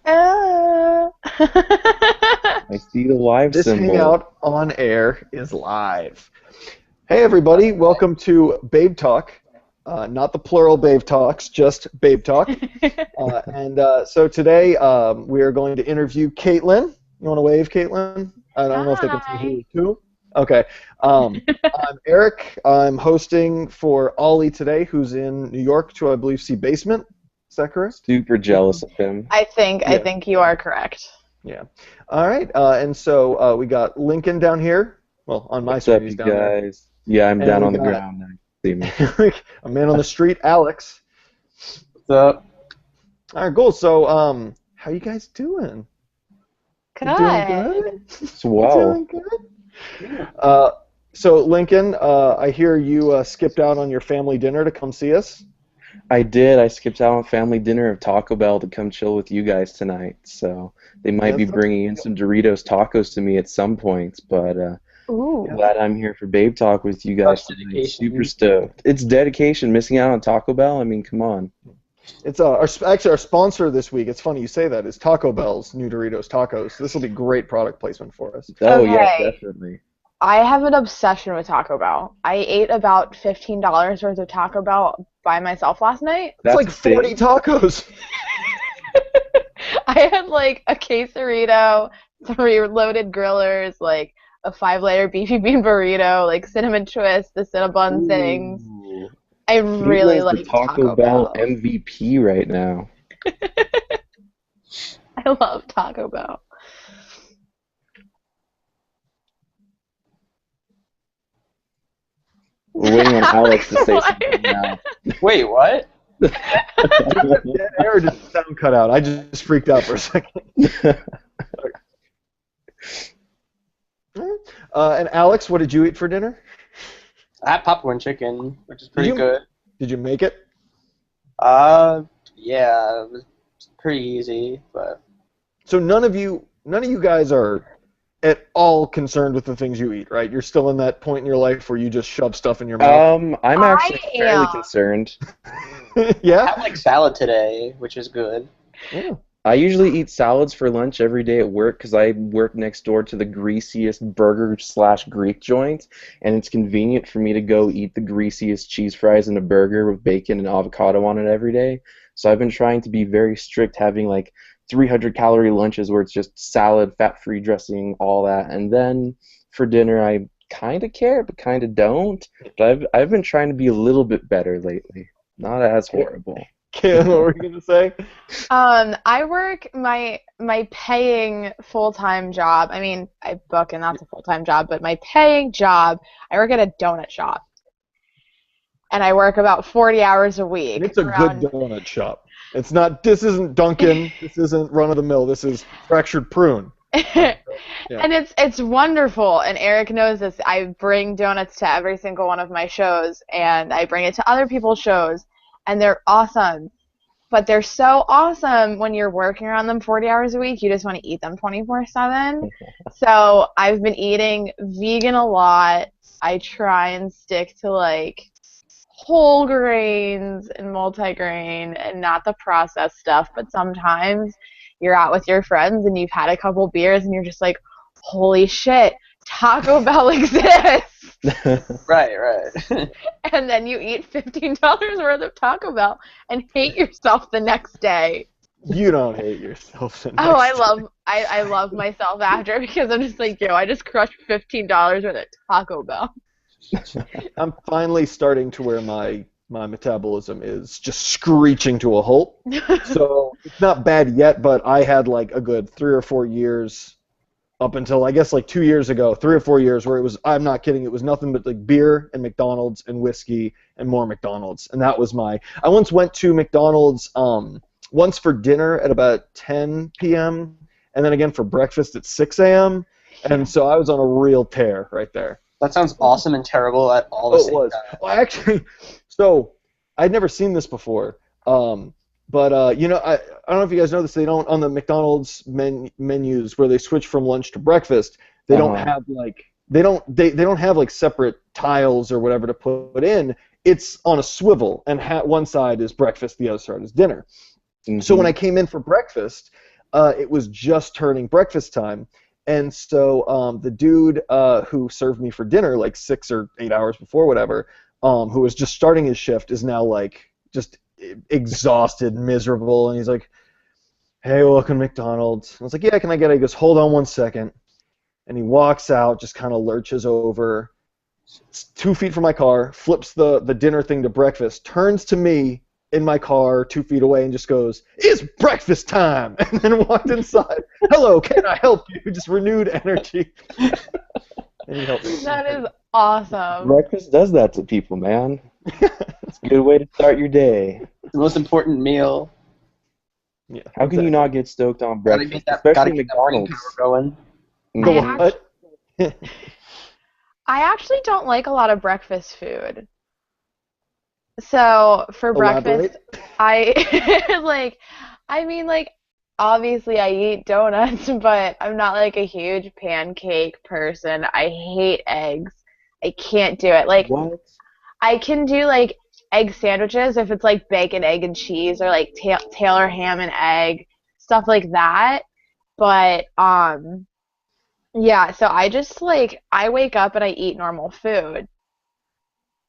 Ah. I see the live This symbol. hangout on air is live. Hey everybody, welcome to Babetalk. Not the plural Babe Talks, just Babetalk. So today we are going to interview Caitlin. You want to wave, Caitlin? I don't know if they can see who too. Okay. I'm Eric. I'm hosting for Ollie today, who's in New York to, I believe, see Basement. Is that correct? Super jealous of him. I think you are correct. Yeah. All right. And so we got Lincoln down here. Well, on my What's screen, up, he's you down there. guys? Yeah, I'm And down we on the got- ground now. You see me. A man on the street, Alex. What's up? All right, cool. So, how you guys doing? Good. You doing good? Swell. Doing good? So Lincoln, I hear you skipped out on your family dinner to come see us. I did. I skipped out on family dinner of Taco Bell to come chill with you guys tonight. So they might be Yes, bringing in some Doritos tacos to me at some point. But Ooh. glad I'm here for Babe Talk with you guys That's tonight. dedication. Super stoked. It's dedication. Missing out on Taco Bell? I mean, come on. It's actually our sponsor this week. It's funny you say that. Is Taco Bell's new Doritos tacos. This will be great product placement for us. Oh, yeah, Okay. definitely. I have an obsession with Taco Bell. I ate about $15 worth of Taco Bell by myself last night. It's That's like 40 tacos. I had like a quesarito, 3 loaded grillers, like a 5-layer beefy bean burrito, like cinnamon twist, the Cinnabon things. Ooh. I really Caitlin's like the Taco Bell Bell. MVP right now. I love Taco Bell. We're waiting on Alex to say Why? something now. Wait, what? Dead air, did the sound cut out? I just freaked out for a second. And Alex, what did you eat for dinner? I had popcorn chicken, which is pretty you- good. Did you make it? Yeah, it was pretty easy, but So none of you guys are at all concerned with the things you eat, right? You're still in that point in your life where you just shove stuff in your mouth. I'm actually I fairly am. concerned. I Yeah? had like salad today, which is good. Yeah. I usually eat salads for lunch every day at work because I work next door to the greasiest burger/Greek joint, and it's convenient for me to go eat the greasiest cheese fries and a burger with bacon and avocado on it every day. So I've been trying to be very strict, having like 300-calorie lunches where it's just salad, fat-free dressing, all that, and then for dinner I kind of care but kind of don't. But I've been trying to be a little bit better lately, not as horrible. Kim, what were you going to say? I work my paying full-time job. I mean, I book and that's a full-time job, but my paying job, I work at a donut shop. And I work about 40 hours a week. And it's a around- good donut shop. It's not. This isn't Dunkin'. This isn't run of the mill. This is Fractured Prune. Yeah. And it's wonderful, and Eric knows this. I bring donuts to every single one of my shows, and I bring it to other people's shows, and they're awesome. But they're so awesome when you're working on them 40 hours a week, you just want to eat them 24/7. So I've been eating vegan a lot. I try and stick to like whole grains and multigrain and not the processed stuff, but sometimes you're out with your friends and you've had a couple beers and you're just like, holy shit, Taco Bell exists! Right. And then you eat $15 worth of Taco Bell and hate yourself the next day. You don't hate yourself. the Oh, next I love myself after because I'm just like, yo, I just crushed $15 worth of Taco Bell. I'm finally starting to where my metabolism is just screeching to a halt. So it's not bad yet, but I had like a good 3 or 4 years up until I guess like 2 years ago, 3 or 4 years where it was, I'm not kidding, it was nothing but like beer and McDonald's and whiskey and more McDonald's. And that was I once went to McDonald's once for dinner at about 10 p.m. and then again for breakfast at 6 a.m. And so I was on a real tear right there. That sounds awesome and terrible at all the Oh, it same was. time. Well, actually, so I'd never seen this before. But you know, I don't know if you guys know this. They don't on the McDonald's menus where they switch from lunch to breakfast. They don't have like they don't have like separate tiles or whatever to put in. It's on a swivel, and one side is breakfast, the other side is dinner. Mm-hmm. So when I came in for breakfast, it was just turning breakfast time. And so the dude who served me for dinner like 6 or 8 hours before, whatever, who was just starting his shift, is now like just exhausted, miserable, and he's like, "Hey, welcome to McDonald's." I was like, "Yeah, can I get it?" He goes, "Hold on 1 second." And he walks out, just kind of lurches over, 2 feet from my car, flips the dinner thing to breakfast, turns to me in my car 2 feet away and just goes, "It's breakfast time!" And then walked inside. "Hello, can I help you?" Just renewed energy. And he helped me. That is awesome. Breakfast does that to people, man. It's a good way to start your day. It's the most important meal. Yeah, How can you not get stoked on Gotta breakfast, get that, especially gotta get that brain McDonald's? power going. Go I what? I actually don't like a lot of breakfast food. So for breakfast, Elaborate. I like obviously I eat donuts, but I'm not like a huge pancake person. I hate eggs. I can't do it. Like What? I can do like egg sandwiches if it's like bacon, egg, and cheese, or like Taylor ham and egg, stuff like that. But yeah, so I just like I wake up and I eat normal food.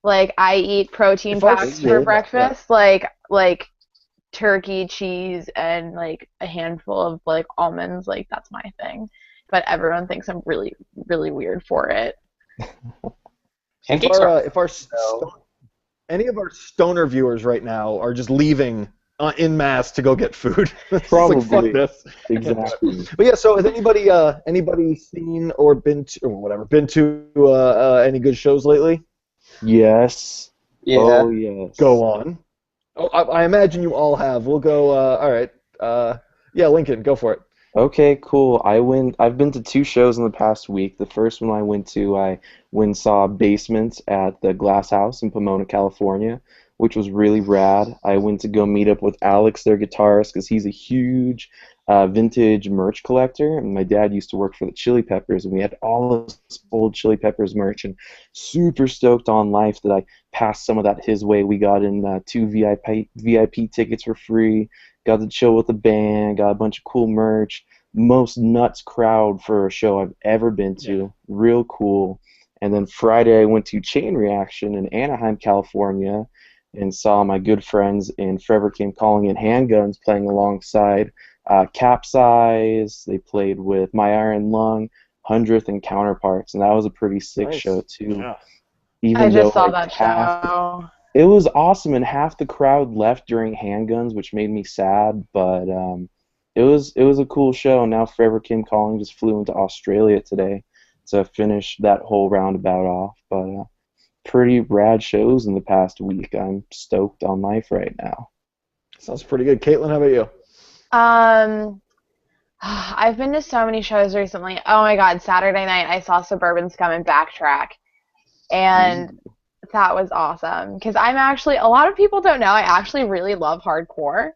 Like I eat protein If our packs for good. breakfast, like turkey, cheese, and like a handful of like almonds. Like that's my thing. But everyone thinks I'm really, really weird for it. Pancakes are If our any of our stoner viewers right now are just leaving en masse to go get food, it's Probably. like, fuck this. Exactly. But yeah, so has anybody seen or been to any good shows lately? Yes. Yeah. Oh, yes. Go on. Oh, I imagine you all have. We'll go. All right. Yeah, Lincoln, go for it. Okay, cool. I've been to 2 shows in the past week. The first one I went and saw Basement at the Glass House in Pomona, California, which was really rad. I went to go meet up with Alex, their guitarist, because he's a huge vintage merch collector. And my dad used to work for the Chili Peppers, and we had all of this old Chili Peppers merch, and super stoked on life that I passed some of that his way. We got in 2 VIP tickets for free. Got to chill with the band, got a bunch of cool merch. Most nuts crowd for a show I've ever been to. Yeah. Real cool. And then Friday I went to Chain Reaction in Anaheim, California, and saw my good friends in Forever Came Calling and Handguns playing alongside Capsize. They played with My Iron Lung, 100th, and Counterparts, and that was a pretty sick Nice. show too. Yeah. Even I though just saw like that half show. it was awesome, and half the crowd left during Handguns, which made me sad. But it was a cool show. And now Forever Kim Calling just flew into Australia today to finish that whole roundabout off. But pretty rad shows in the past week. I'm stoked on life right now. Sounds pretty good. Caitlin, how about you? I've been to so many shows recently. Oh my God, Saturday night I saw Suburban Scum and Backtrack, and that was awesome. Because I'm actually, a lot of people don't know, I actually really love hardcore,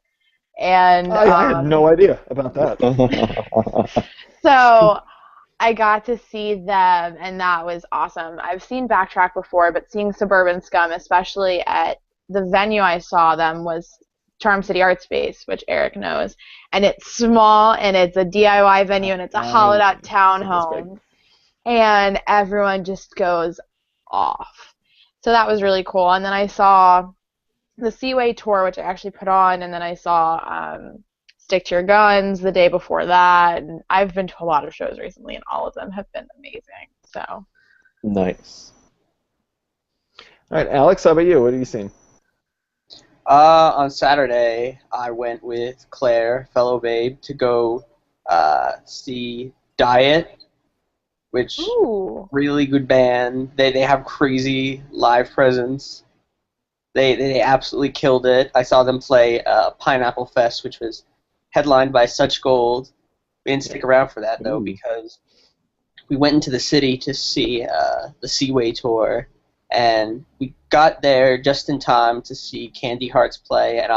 and I had no idea about that. so I got to see them, and that was awesome. I've seen Backtrack before, but seeing Suburban Scum, especially at the venue I saw them, was Charm City Art Space, which Eric knows. And it's small, and it's a DIY venue, and it's a hollowed-out townhome. And everyone just goes off. So that was really cool. And then I saw the Seaway tour, which I actually put on, and then I saw Stick to Your Guns the day before that. And I've been to a lot of shows recently, and all of them have been amazing. So Nice. All right, Alex, how about you? What have you seen? On Saturday, I went with Claire, fellow babe, to go see Diet, which ooh, really good band. They have crazy live presence. They absolutely killed it. I saw them play Pineapple Fest, which was headlined by Such Gold. We didn't stick around for that though, Ooh. because we went into the city to see the Seaway tour, and we got there just in time to see Candy Hearts play. And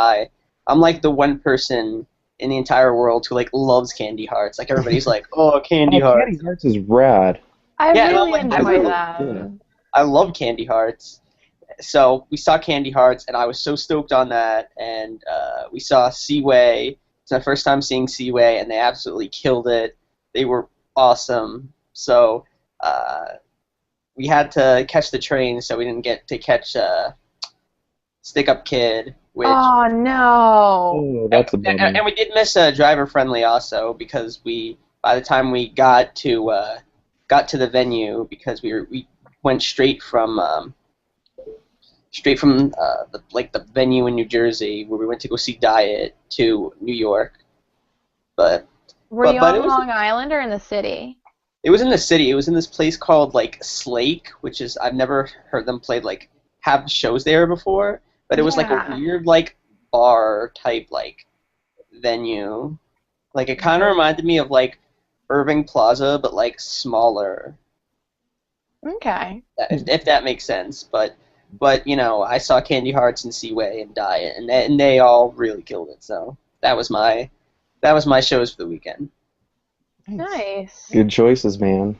I'm like the one person in the entire world who like loves Candy Hearts. Like everybody's like, oh, Candy Hearts. Candy Hearts is rad. I Yeah, really like, I enjoy really- them. I love Candy Hearts. So we saw Candy Hearts, and I was so stoked on that. And we saw Seaway, It's my first time seeing Seaway, and they absolutely killed it. They were awesome. So we had to catch the train, so we didn't get to catch Stick Up Kid, which Oh no. Oh, that's a bummer. and we did miss Driver Friendly also, because by the time we got to the venue, because we went straight from the venue in New Jersey, where we went to go see Diet, to New York. But Were you but on it was Long Island or in the city? it was in the city. It was in this place called like Slake, which is, I've never heard them play have shows there before. But it was like a Yeah. weird bar type venue. It kind of reminded me of Irving Plaza, but smaller. Okay. If that makes sense. But I saw Candy Hearts and Seaway and Diet, and they all really killed it. So that was my shows for the weekend. Nice. Good choices, man.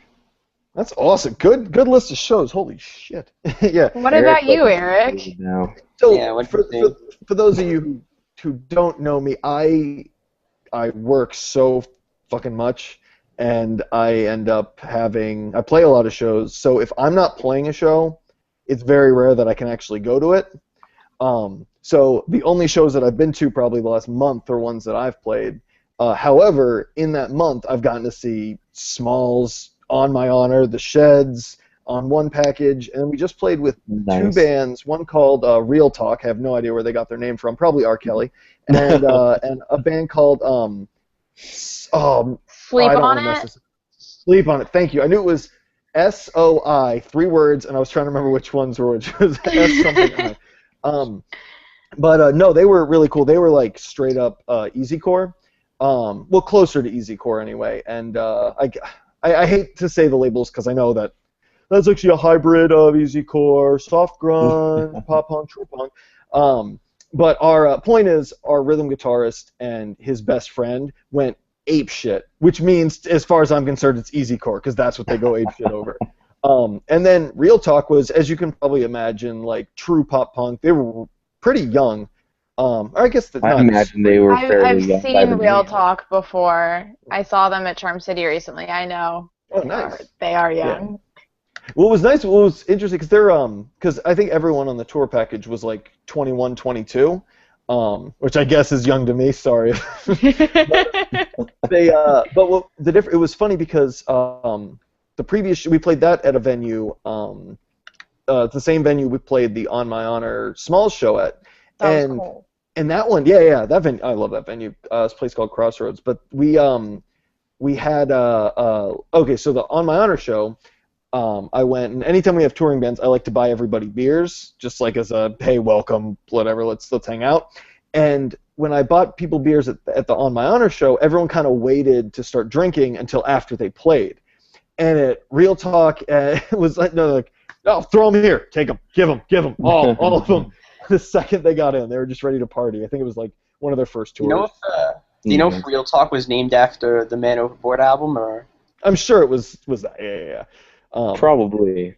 That's awesome. Good list of shows. Holy shit. Yeah. What about you, Eric? Now. So Yeah, for those of you who don't know me, I work so fucking much, and I end up I play a lot of shows. So if I'm not playing a show, it's very rare that I can actually go to it. So the only shows that I've been to probably the last month are ones that I've played. However, in that month, I've gotten to see Smalls, On My Honor, The Sheds, on one package, and we just played with two bands, one called Real Talk. I have no idea where they got their name from, probably R. Kelly, and a band called Sleep on It? Sleep on It, thank you. I knew it was SOI, 3 words, and I was trying to remember which ones were which. It was S something. But no, they were really cool. They were straight up easycore, well, closer to easycore anyway, and I hate to say the labels because I know that's actually a hybrid of easycore, soft grunge, pop punk, true punk. But our point is, our rhythm guitarist and his best friend went ape shit, which means, as far as I'm concerned, it's easycore because that's what they go ape shit over. And then Real Talk was, as you can probably imagine, true pop punk. They were pretty young. I guess I imagine they were fairly I've young. seen Real Talk before. I saw them at Charm City recently. I know. Oh, nice. They are young. What was nice, what was interesting, because I think everyone on the tour package was 21, 22, which I guess is young to me. Sorry. It was funny because the previous we played that at a venue, the same venue we played the On My Honor Small show at, That was cool. And that one, that venue, I love that venue. It's a place called Crossroads, but we had okay, so the On My Honor show. I went, and anytime we have touring bands, I like to buy everybody beers, just as a, hey, welcome, whatever, let's hang out. And when I bought people beers at the On My Honor show, everyone kind of waited to start drinking until after they played. And at Real Talk, it was oh, throw them here, take them, give them, all of them. The second they got in, they were just ready to party. I think it was one of their first tours. Do you know if Real Talk was named after the Man Overboard album, or? I'm sure it was that. Yeah. Probably.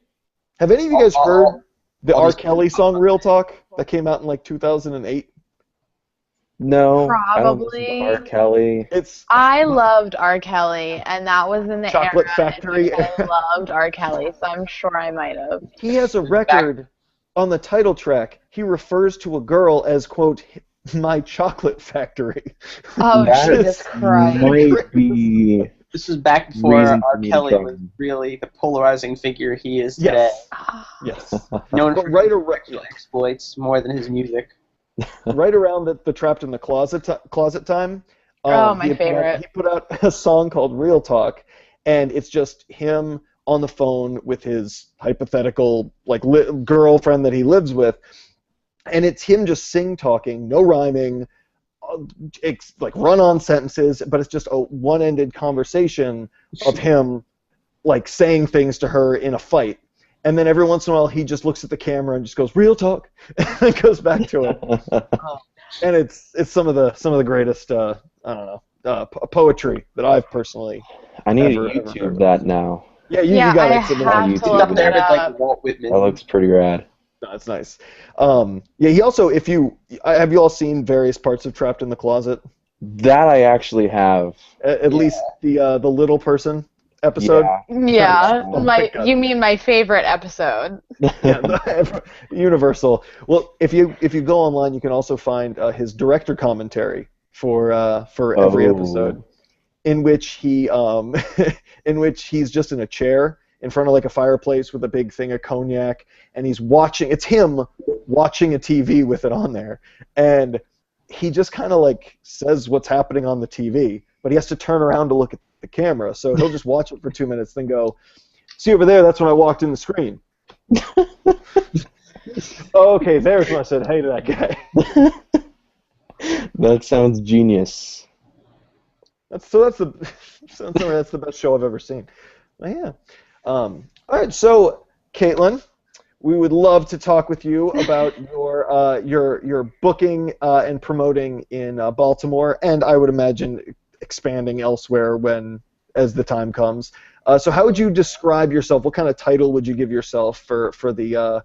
Have any of you guys heard the R. Kelly song "Real Talk" that came out in 2008? No. Probably. I don't listen to R. Kelly. I loved R. Kelly, and that was in the Chocolate era Factory. I loved R. Kelly, so I'm sure I might have. He has a record on the title track. He refers to a girl as, quote, my chocolate factory. Oh, That Jesus Christ. might be. This was back before Reason for R. me to Kelly try. was really the polarizing figure he is today. Yes. Known But for sexual exploits more than his music. Right around the Trapped in the Closet time. My favorite. He put out a song called Real Talk, and it's just him on the phone with his hypothetical girlfriend that he lives with, and it's him just talking, no rhyming, it's run-on sentences, but it's just a one-ended conversation of him saying things to her in a fight. And then every once in a while, he just looks at the camera and just goes, "Real talk," and then goes back to it. And it's some of the greatest poetry that I've personally. I need ever to YouTube heard. that now. Yeah, you Yeah, got I it. It's have on to YouTube. look Up there it with up. Walt Whitman. That looks pretty rad. That's nice. Yeah, he also, have you all seen various parts of Trapped in the Closet? That I actually have. At least the little person episode. Yeah. Yeah, Oh my God. you mean my favorite episode? Yeah, Universal. Well, if you go online, you can also find his director commentary for every episode, in which he in which he's just in a chair in front of like a fireplace with a big thing of cognac, and he's watching. It's him watching a TV with it on there, and he just kind of like says what's happening on the TV, but he has to turn around to look at the camera. So he'll just watch it for 2 minutes, then go, "See over there? That's when I walked in the screen." Oh, okay, there's when I said hey to that guy. That sounds genius. That's the best show I've ever seen. But yeah. All right, so Caitlin, we would love to talk with you about your booking and promoting in Baltimore, and I would imagine expanding elsewhere as the time comes. So how would you describe yourself? What kind of title would you give yourself for the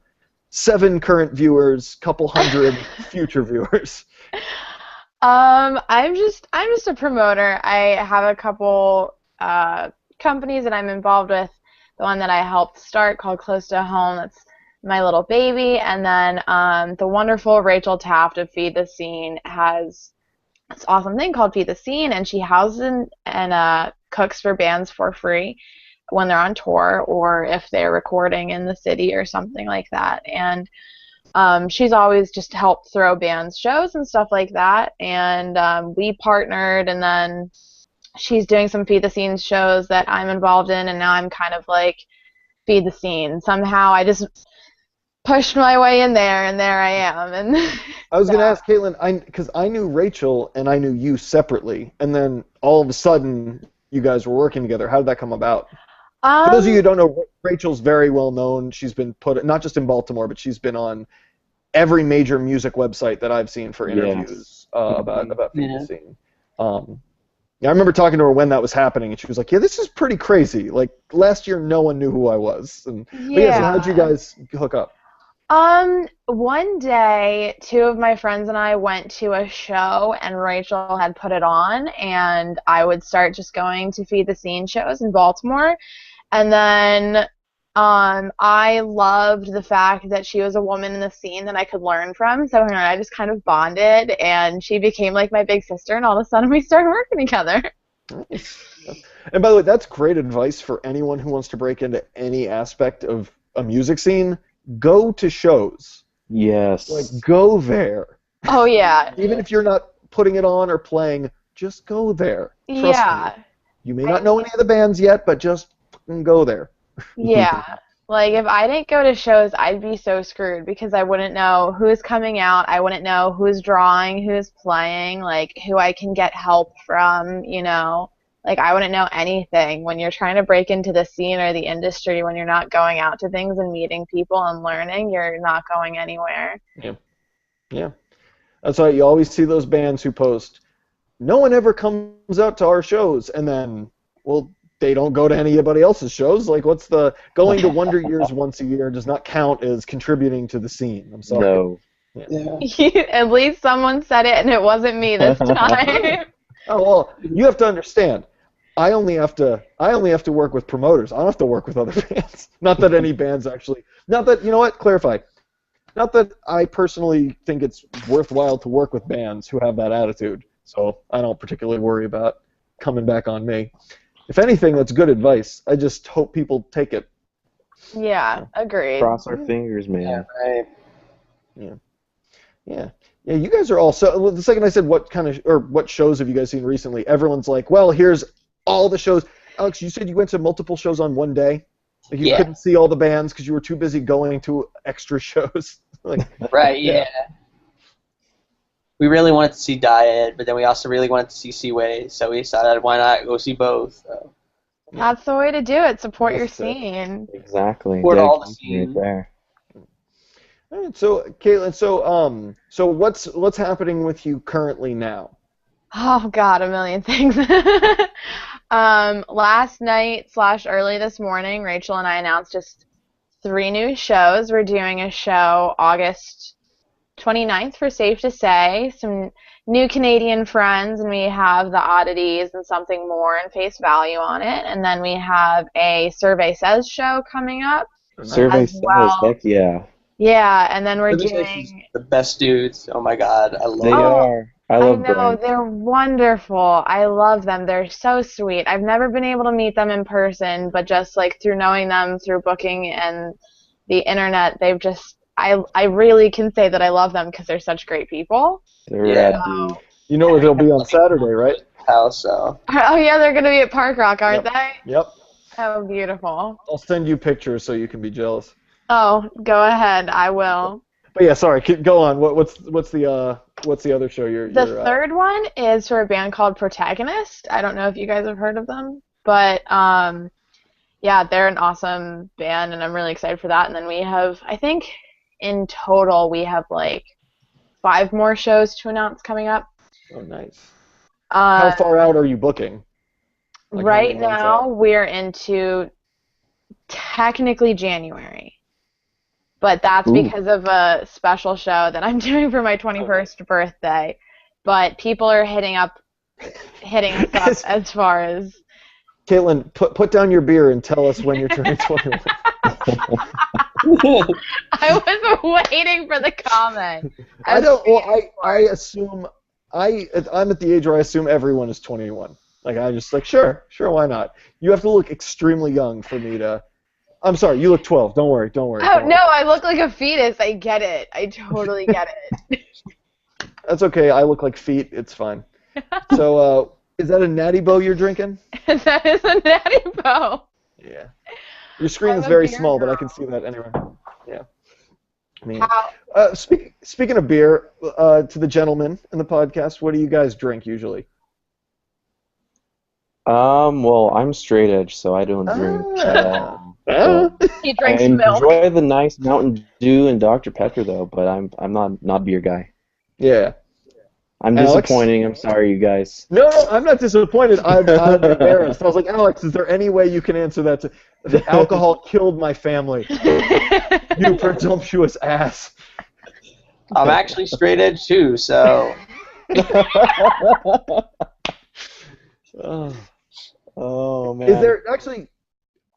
7 current viewers, couple hundred future viewers? I'm just a promoter. I have a couple companies that I'm involved with. The one that I helped start called Close to Home. That's my little baby. And then the wonderful Rachel Taft of FeedTheScene has this awesome thing called FeedTheScene, and she houses and cooks for bands for free when they're on tour or if they're recording in the city or something like that. And she's always just helped throw bands shows and stuff like that. And we partnered, and then she's doing some Feed the Scene shows that I'm involved in, and now I'm kind of like Feed the Scene. Somehow I just pushed my way in there, and there I am. And I was going to ask Caitlin, because I knew Rachel and I knew you separately, and then all of a sudden you guys were working together. How did that come about? For those of you who don't know, Rachel's very well known. She's been put, not just in Baltimore, but she's been on every major music website that I've seen for interviews about Feed the Scene. I remember talking to her when that was happening, and she was like, "Yeah, this is pretty crazy. Like last year, no one knew who I was." And so how did you guys hook up? One day, 2 of my friends and I went to a show, and Rachel had put it on, and I would start just going to Feed the Scene shows in Baltimore. And then I loved the fact that she was a woman in the scene that I could learn from, so her and I just kind of bonded, and she became like my big sister, and all of a sudden we started working together. Nice. And by the way, that's great advice for anyone who wants to break into any aspect of a music scene. Go to shows. Yes. Like, go there. Oh, yeah. Even if you're not putting it on or playing, just go there. Trust me. You may not know any of the bands yet, but just go there. Yeah. Like, if I didn't go to shows, I'd be so screwed because I wouldn't know who's coming out. I wouldn't know who's drawing, who's playing, like, who I can get help from, you know. Like, I wouldn't know anything. When you're trying to break into the scene or the industry, when you're not going out to things and meeting people and learning, you're not going anywhere. Yeah. That's why you always see those bands who post, "No one ever comes out to our shows," and then, well, they don't go to anybody else's shows. Like, what's the going to Wonder Years once a year does not count as contributing to the scene. I'm sorry. No. Yeah. At least someone said it, and it wasn't me this time. Oh well, you have to understand. I only have to work with promoters. I don't have to work with other bands. Not that any bands actually. Not that, you know what? Clarify. Not that I personally think it's worthwhile to work with bands who have that attitude. So I don't particularly worry about coming back on me. If anything, that's good advice. I just hope people take it. Yeah, agreed. Cross our fingers, man. Yeah, right. Yeah, you guys are all so. The second I said what shows have you guys seen recently, everyone's like, well, here's all the shows. Alex, you said you went to multiple shows on one day. Like you couldn't see all the bands because you were too busy going to extra shows. Like, right, yeah. We really wanted to see Diet, but then we also really wanted to see Seaway, so we decided why not go see both. So. That's the way to do it. Support your scene. Exactly. Support all the scene. Right there. All right, so Caitlin, so what's happening with you currently now? Oh God, a million things. Last night / early this morning, Rachel and I announced just 3 new shows. We're doing a show August 29th for Safe to Say, some New Canadian Friends, and we have the Oddities and Something More and Face Value on it. And then we have a Survey Says show coming up Survey as says, well. heck yeah. Yeah, and then we're Survey Says is doing... the best dudes. Oh my god, I They love Oh, are. I I love know, Brent. they're wonderful. I love them. They're so sweet. I've never been able to meet them in person, but just like through knowing them through booking and the internet, they've just I really can say that I love them because they're such great people. They're Yeah. rad dudes. You know where they'll be on Saturday, right? house. So Oh yeah, they're gonna be at Park Rock, aren't they? Yep. Oh, beautiful. I'll send you pictures so you can be jealous. Oh, go ahead. I will. But yeah, sorry. Go on. What's the other show you're? The third one is for a band called Protagonist. I don't know if you guys have heard of them, but yeah, they're an awesome band, and I'm really excited for that. And then we have, I think, in total, we have like 5 more shows to announce coming up. Oh, nice. How far out are you booking? Like, how Right many months now, out? we're into technically January, but that's Ooh. because of a special show that I'm doing for my 21st birthday. But people are hitting us up as far as... Caitlin, put down your beer and tell us when you're turning 21. I was waiting for the comment. I don't. Well, I assume I'm at the age where I assume everyone is 21. Like I just like sure, why not? You have to look extremely young for me to. I'm sorry, you look 12. Don't worry. Oh, don't no, worry. I look like a fetus. I get it. I totally get it. That's okay. I look like feet. It's fine. So, is that a Natty Boh you're drinking? That is a natty bow. Yeah. Your screen I'm is a very beer small, but I girl. can see that anyway. Yeah. I mean, How, speaking of beer, to the gentlemen in the podcast, what do you guys drink usually? Well, I'm straight edge, so I don't drink. he I drinks milk. enjoy the nice Mountain Dew and Dr. Pepper though, but I'm not a beer guy. Yeah. I'm Alex? disappointing. I'm sorry, you guys. No, I'm not disappointed. I'm embarrassed. I was like, Alex, is there any way you can answer that? The alcohol killed my family. You presumptuous ass. I'm actually straight edge too. So Oh man. Is there actually?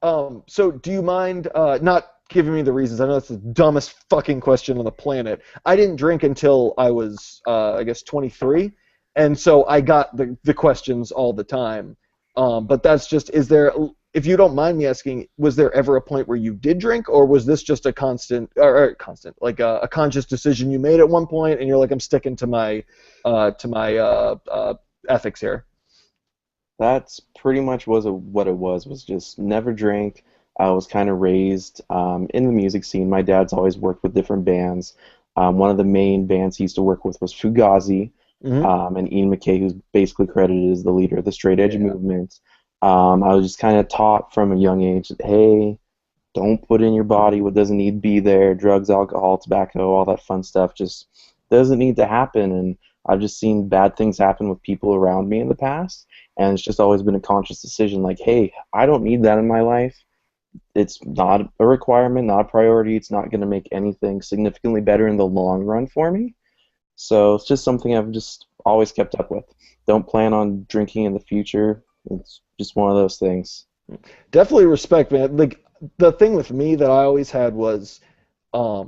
So do you mind not giving me the reasons? I know that's the dumbest fucking question on the planet. I didn't drink until I was, I guess, 23, and so I got the questions all the time. But that's just, is there? If you don't mind me asking, was there ever a point where you did drink, or was this just a constant, like a conscious decision you made at one point, and you're like, I'm sticking to my ethics here? That's pretty much what it was just never drank. I was kind of raised in the music scene. My dad's always worked with different bands. One of the main bands he used to work with was Fugazi, and Ian MacKaye, who's basically credited as the leader of the straight edge movement. I was just kind of taught from a young age that, hey, don't put in your body what doesn't need to be there. Drugs, alcohol, tobacco, all that fun stuff just doesn't need to happen. And I've just seen bad things happen with people around me in the past. And it's just always been a conscious decision like, hey, I don't need that in my life. It's not a requirement, not a priority. It's not going to make anything significantly better in the long run for me. So it's just something I've just always kept up with. Don't plan on drinking in the future. It's just one of those things. Definitely respect, man. Like the thing with me that I always had was, for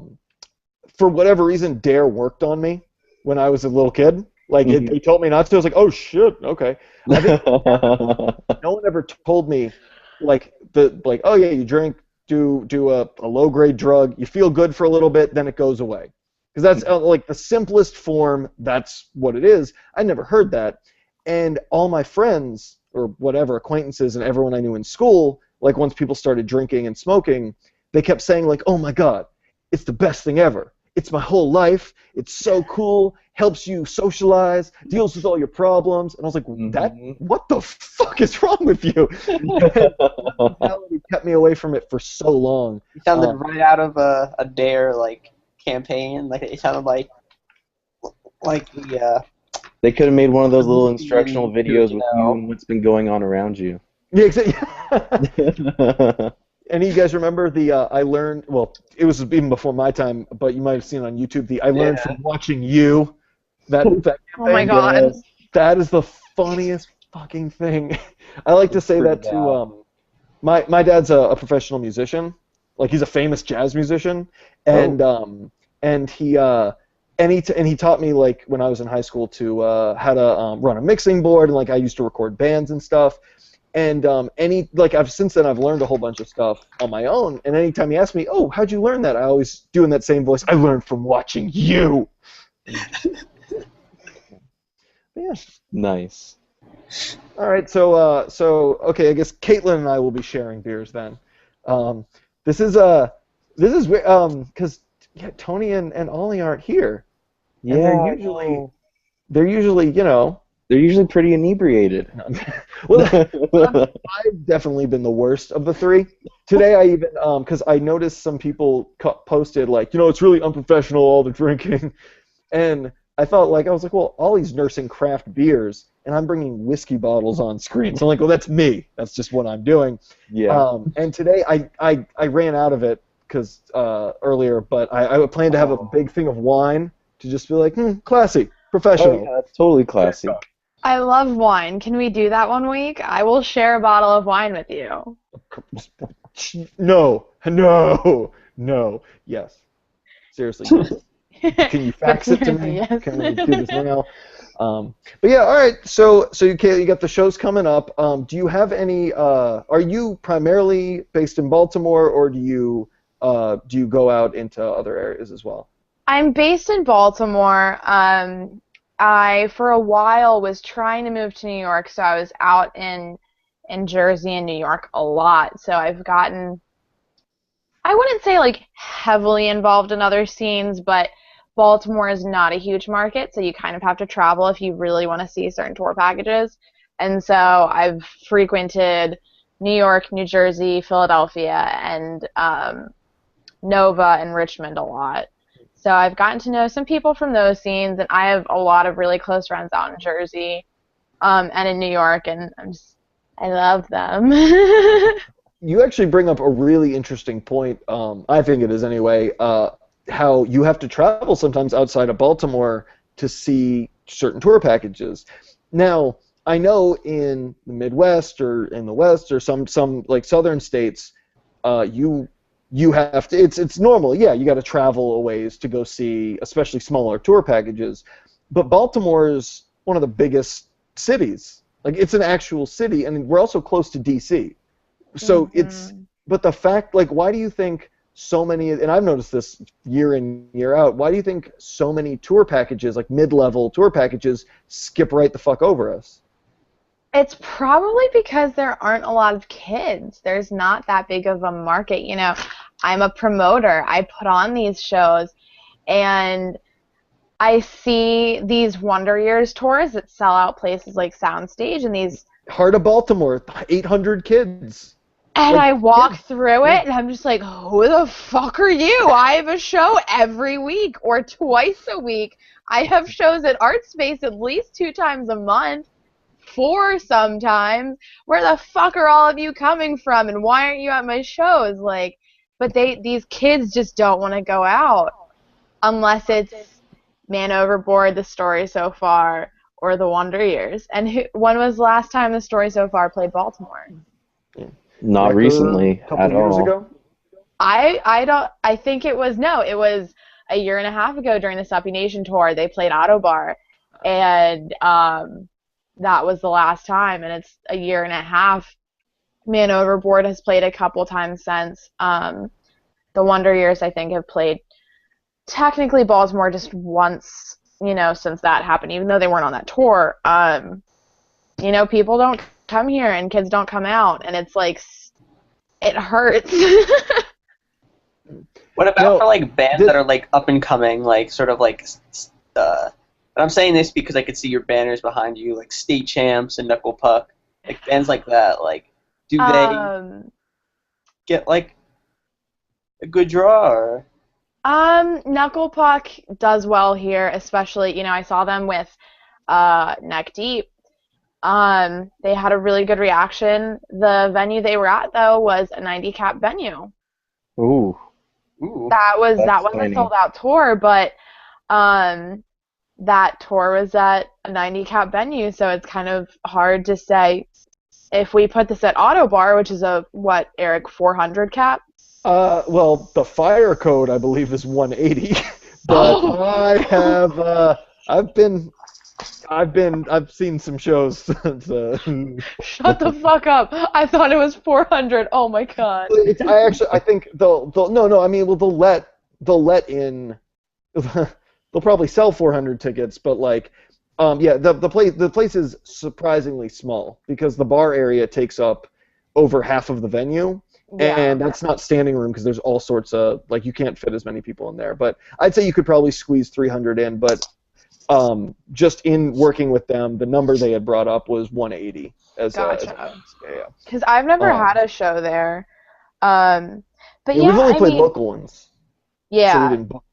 whatever reason, Dare worked on me when I was a little kid. Like he told me not to. I was like, oh shit, okay. I think no one ever told me, oh yeah, you drink, do a low grade drug, you feel good for a little bit, then it goes away. Because that's like the simplest form. That's what it is. I never heard that, and all my friends or whatever acquaintances and everyone I knew in school, like once people started drinking and smoking, they kept saying like, oh my god, it's the best thing ever. It's my whole life. It's so cool. Helps you socialize. Deals with all your problems. And I was like, what the fuck is wrong with you? Mentality kept me away from it for so long. you sounded right out of a Dare like campaign. Like it sounded like the. They could have made one of those little instructional videos you with know. you and what's been going on around you. Yeah, exactly. Any of you guys remember the I learned? Well, it was even before my time, but you might have seen it on YouTube. The I learned from watching you. That Oh my campaign, god. that is the funniest fucking thing. I like to say that pretty to my dad's a professional musician. Like he's a famous jazz musician, and and he and he taught me like when I was in high school to how to run a mixing board, and like I used to record bands and stuff. And I've since then I've learned a whole bunch of stuff on my own. And anytime he asks me, "Oh, how'd you learn that?" I always do in that same voice. I learned from watching you. Yeah. Nice. All right. So okay. I guess Caitlin and I will be sharing beers then. This is because Tony and Ollie aren't here. And Yeah. they're usually They're usually pretty inebriated. well, I've definitely been the worst of the three. Today I even because I noticed some people posted like it's really unprofessional all the drinking, and I felt like I was like, well, Ollie's nursing craft beers and I'm bringing whiskey bottles on screen. So I'm like, well, that's me. That's just what I'm doing. Yeah. And today I ran out of it because earlier, but I planned to have a big thing of wine to just be like, classy, professional. Oh, yeah, that's totally classy. I love wine. Can we do that one week? I will share a bottle of wine with you. No. Yes. Seriously. Can you fax it to me? Yes. Can we do this now? But yeah, all right. So you got the shows coming up. Do you have any? Are you primarily based in Baltimore, or do you go out into other areas as well? I'm based in Baltimore. I, for a while, was trying to move to New York, so I was out in Jersey and New York a lot. So I've gotten, I wouldn't say like heavily involved in other scenes, but Baltimore is not a huge market, so you kind of have to travel if you really want to see certain tour packages. And so I've frequented New York, New Jersey, Philadelphia, and Nova and Richmond a lot. So I've gotten to know some people from those scenes, and I have a lot of really close friends out in Jersey and in New York, and I love them. You actually bring up a really interesting point. I think it is anyway. How you have to travel sometimes outside of Baltimore to see certain tour packages. Now, I know in the Midwest or in the West or some like southern states, you have to. It's normal. Yeah, you got to travel a ways to go see, especially smaller tour packages. But Baltimore is one of the biggest cities. Like it's an actual city, and we're also close to D.C. So but the fact, like, why do you think so many? And I've noticed this year in year out. Why do you think so many tour packages, like mid-level tour packages, skip right the fuck over us? It's probably because there aren't a lot of kids. There's not that big of a market. I'm a promoter. I put on these shows, and I see these Wonder Years tours that sell out places like Soundstage and these. Heart of Baltimore, 800 kids. And like, I walk through it, and I'm just like, who the fuck are you? I have a show every week or twice a week. I have shows at Art Space at least 2 times a month. 4 sometimes. Where the fuck are all of you coming from, and why aren't you at my shows? Like, but these kids just don't want to go out unless it's Man Overboard, The Story So Far, or The Wonder Years. And when was the last time The Story So Far played Baltimore? Not recently a couple at years all. ago. I think it was a year and a half ago during the Suppy Nation tour. They played Autobar, and that was the last time, and it's a year and a half. Man Overboard has played a couple times since. The Wonder Years, I think, have played technically Baltimore just once, since that happened, even though they weren't on that tour. People don't come here, and kids don't come out, and it's like, it hurts. What about for like bands that are like up and coming, like sort of like and I'm saying this because I could see your banners behind you, like State Champs and Knuckle Puck, like bands like that. Like, do they get like a good draw? Or? Knuckle Puck does well here, especially I saw them with Neck Deep. They had a really good reaction. The venue they were at though was a 90 cap venue. Ooh. That wasn't tiny. a sold out tour, but that tour was at a 90 cap venue, so it's kind of hard to say if we put this at Auto Bar, which is a, what, Eric, 400 cap? Well, the fire code I believe is 180, but Oh. I've seen some shows. Shut the fuck up. I thought it was 400. Oh my god. I think they'll no, I mean, well, they'll let in they'll probably sell 400 tickets, but like yeah, the place is surprisingly small because the bar area takes up over half of the venue. Yeah. And that's not standing room because there's all sorts of, like, you can't fit as many people in there. But I'd say you could probably squeeze 300 in. But just in working with them, the number they had brought up was 180. Gotcha. Yeah. Because I've never had a show there. But Yeah, yeah, we've only I played mean, local ones. yeah. So we didn't book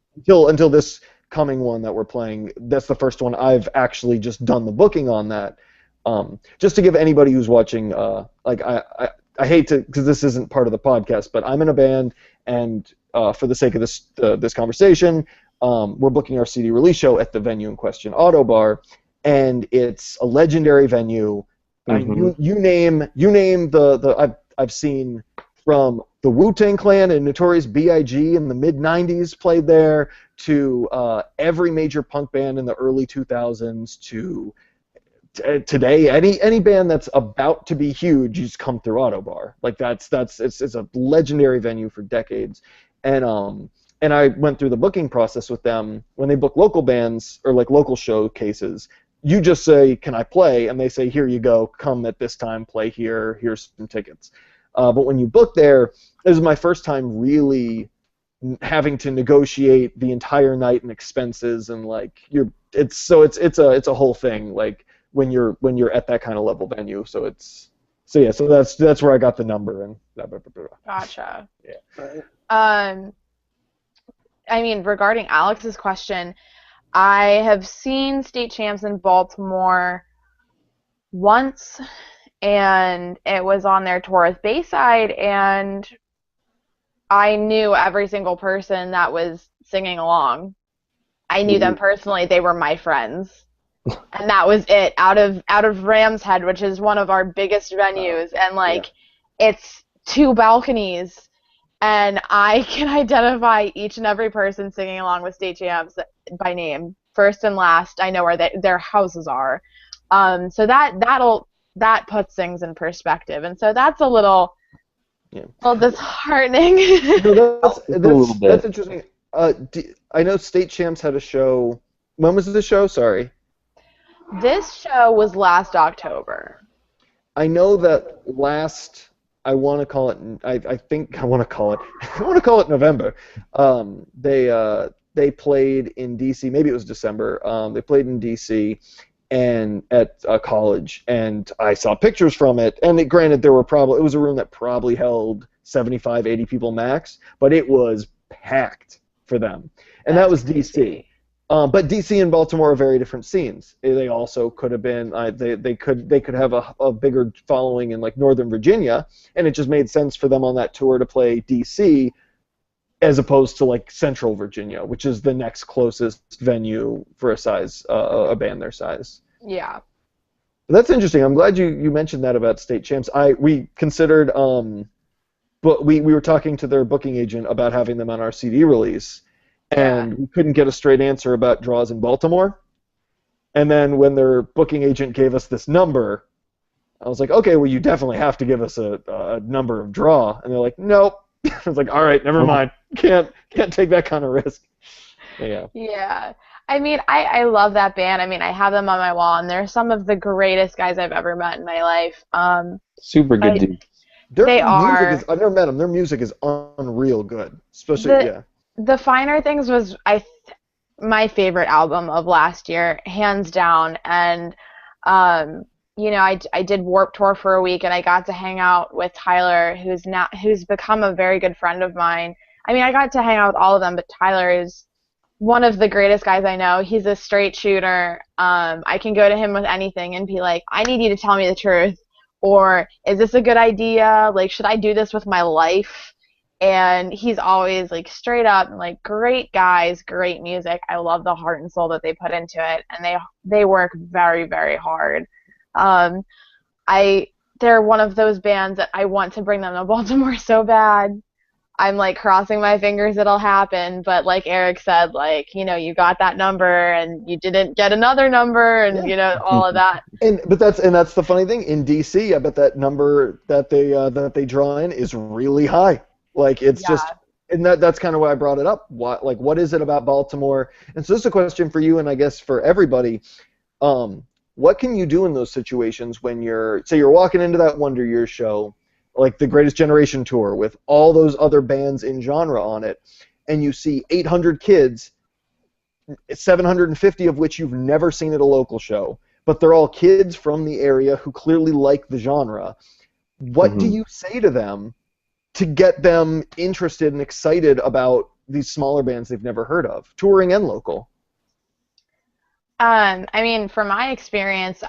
until this coming one that we're playing. That's the first one I've actually just done the booking on that. Just to give anybody who's watching, like I hate to, because this isn't part of the podcast, but I'm in a band, and for the sake of this conversation, we're booking our CD release show at the venue in question, Auto Bar, and it's a legendary venue. Mhm. You name I've seen from the Wu-Tang Clan and Notorious B.I.G. in the mid-'90s played there, to every major punk band in the early 2000s, to today, any band that's about to be huge, you just come through Auto Bar. Like it's a legendary venue for decades, and I went through the booking process with them when they book local bands or like local showcases. You just say, "Can I play?" and they say, "Here you go. Come at this time. Play here. Here's some tickets." But when you book there, this is my first time really having to negotiate the entire night and expenses, and like it's a whole thing. Like when you're at that kind of level venue. So that's where I got the number and blah, blah, blah, blah. Gotcha. Yeah. I mean, regarding Alex's question, I have seen state champs in Baltimore once, and it was on their tour with Bayside, and I knew every single person that was singing along. I knew them personally. They were my friends. And that was it, out of Ram's Head, which is one of our biggest venues, and like it's 2 balconies, and I can identify each and every person singing along with state champs by name, first and last. I know where their houses are, so that puts things in perspective, and so that's a little disheartening. No, little bit. that's interesting. I know state champs had a show. When was the show? Sorry. This show was last October. I know that I want to call it. I think I want to call it. I want to call it November. They played in DC. Maybe it was December. They played in DC, and at a college, and I saw pictures from it. And granted, it was a room that probably held 75, 80 people max, but it was packed for them, and that was DC. But DC and Baltimore are very different scenes. They also could have been. They could have a bigger following in like Northern Virginia, and it just made sense for them on that tour to play DC, as opposed to like Central Virginia, which is the next closest venue for a band their size. Yeah. That's interesting. I'm glad you mentioned that about state champs. We considered, but we were talking to their booking agent about having them on our CD release. And we couldn't get a straight answer about draws in Baltimore. And then when their booking agent gave us this number, I was like, okay, well, you definitely have to give us a number of draw. And they're like, nope. I was like, all right, never mind. Can't take that kind of risk. Yeah. Yeah. I mean, I love that band. I mean, I have them on my wall, and they're some of the greatest guys I've ever met in my life. Super good dude. I've never met them. Their music is unreal good. Especially, The Finer Things was my favorite album of last year, hands down. And I did Warped Tour for a week, and I got to hang out with Tyler, who's become a very good friend of mine. I mean, I got to hang out with all of them, but Tyler is one of the greatest guys I know. He's a straight shooter. I can go to him with anything and be like, I need you to tell me the truth, or is this a good idea? Like, should I do this with my life? and he's always like straight up and like great guys, great music. I love the heart and soul that they put into it, and they work very, very hard. Um, they're one of those bands that I want to bring them to Baltimore so bad. I'm like crossing my fingers it'll happen, but like Eric said, like, you got that number and you didn't get another number, and all of that. But that's the funny thing in DC. I bet that number that they draw in is really high. Like it's just, and that's kind of why I brought it up. What is it about Baltimore? And so this is a question for you, and I guess for everybody. What can you do in those situations when you're walking into that Wonder Years show, like the Greatest Generation tour with all those other bands in genre on it, and you see 800 kids, 750 of which you've never seen at a local show, but they're all kids from the area who clearly like the genre. What do you say to them to get them interested and excited about these smaller bands they've never heard of, touring and local? I mean, from my experience,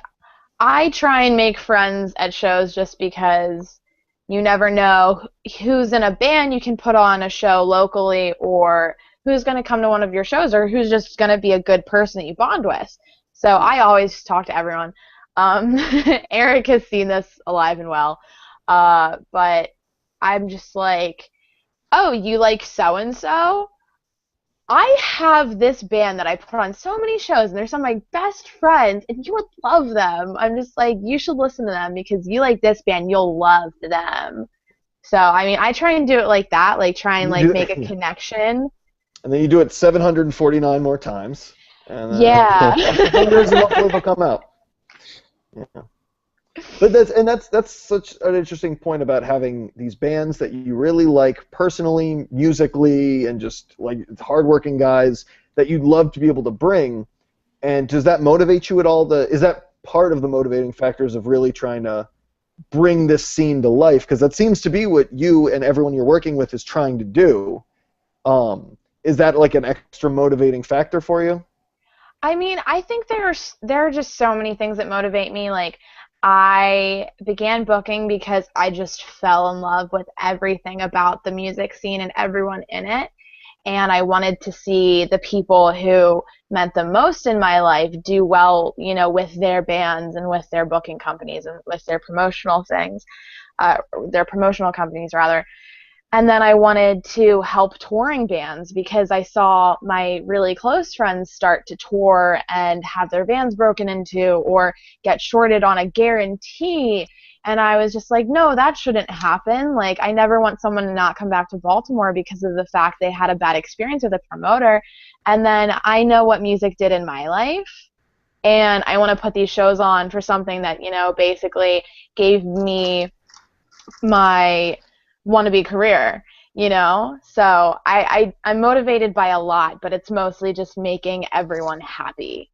I try and make friends at shows just because you never know who's in a band you can put on a show locally, or who's going to come to one of your shows, or who's just going to be a good person that you bond with. So I always talk to everyone. Eric has seen this alive and well, but I'm just like, oh, you like so-and-so? I have this band that I put on so many shows, and they're some of my best friends, and you would love them. I'm just like, you should listen to them because you like this band, you'll love them. So, I mean, I try and do it like that, like try and like make a connection. And then you do it 749 more times. And yeah. Fingers and hopefully they'll come out. Yeah. But that's such an interesting point about having these bands that you really like personally, musically, and just like hardworking guys that you'd love to be able to bring. And does that motivate you at all? Is that part of the motivating factors of really trying to bring this scene to life? Because that seems to be what you and everyone you're working with is trying to do. Is that like an extra motivating factor for you? I mean, I think there are just so many things that motivate me. Like, I began booking because I just fell in love with everything about the music scene and everyone in it. And I wanted to see the people who meant the most in my life do well, with their bands and with their booking companies and with their promotional things, their promotional companies rather. And then I wanted to help touring bands because I saw my really close friends start to tour and have their bands broken into or get shorted on a guarantee. And I was just like, no, that shouldn't happen. Like, I never want someone to not come back to Baltimore because of the fact they had a bad experience with a promoter. And then I know what music did in my life. And I want to put these shows on for something that, basically gave me my wannabe career, So I'm motivated by a lot, but it's mostly just making everyone happy.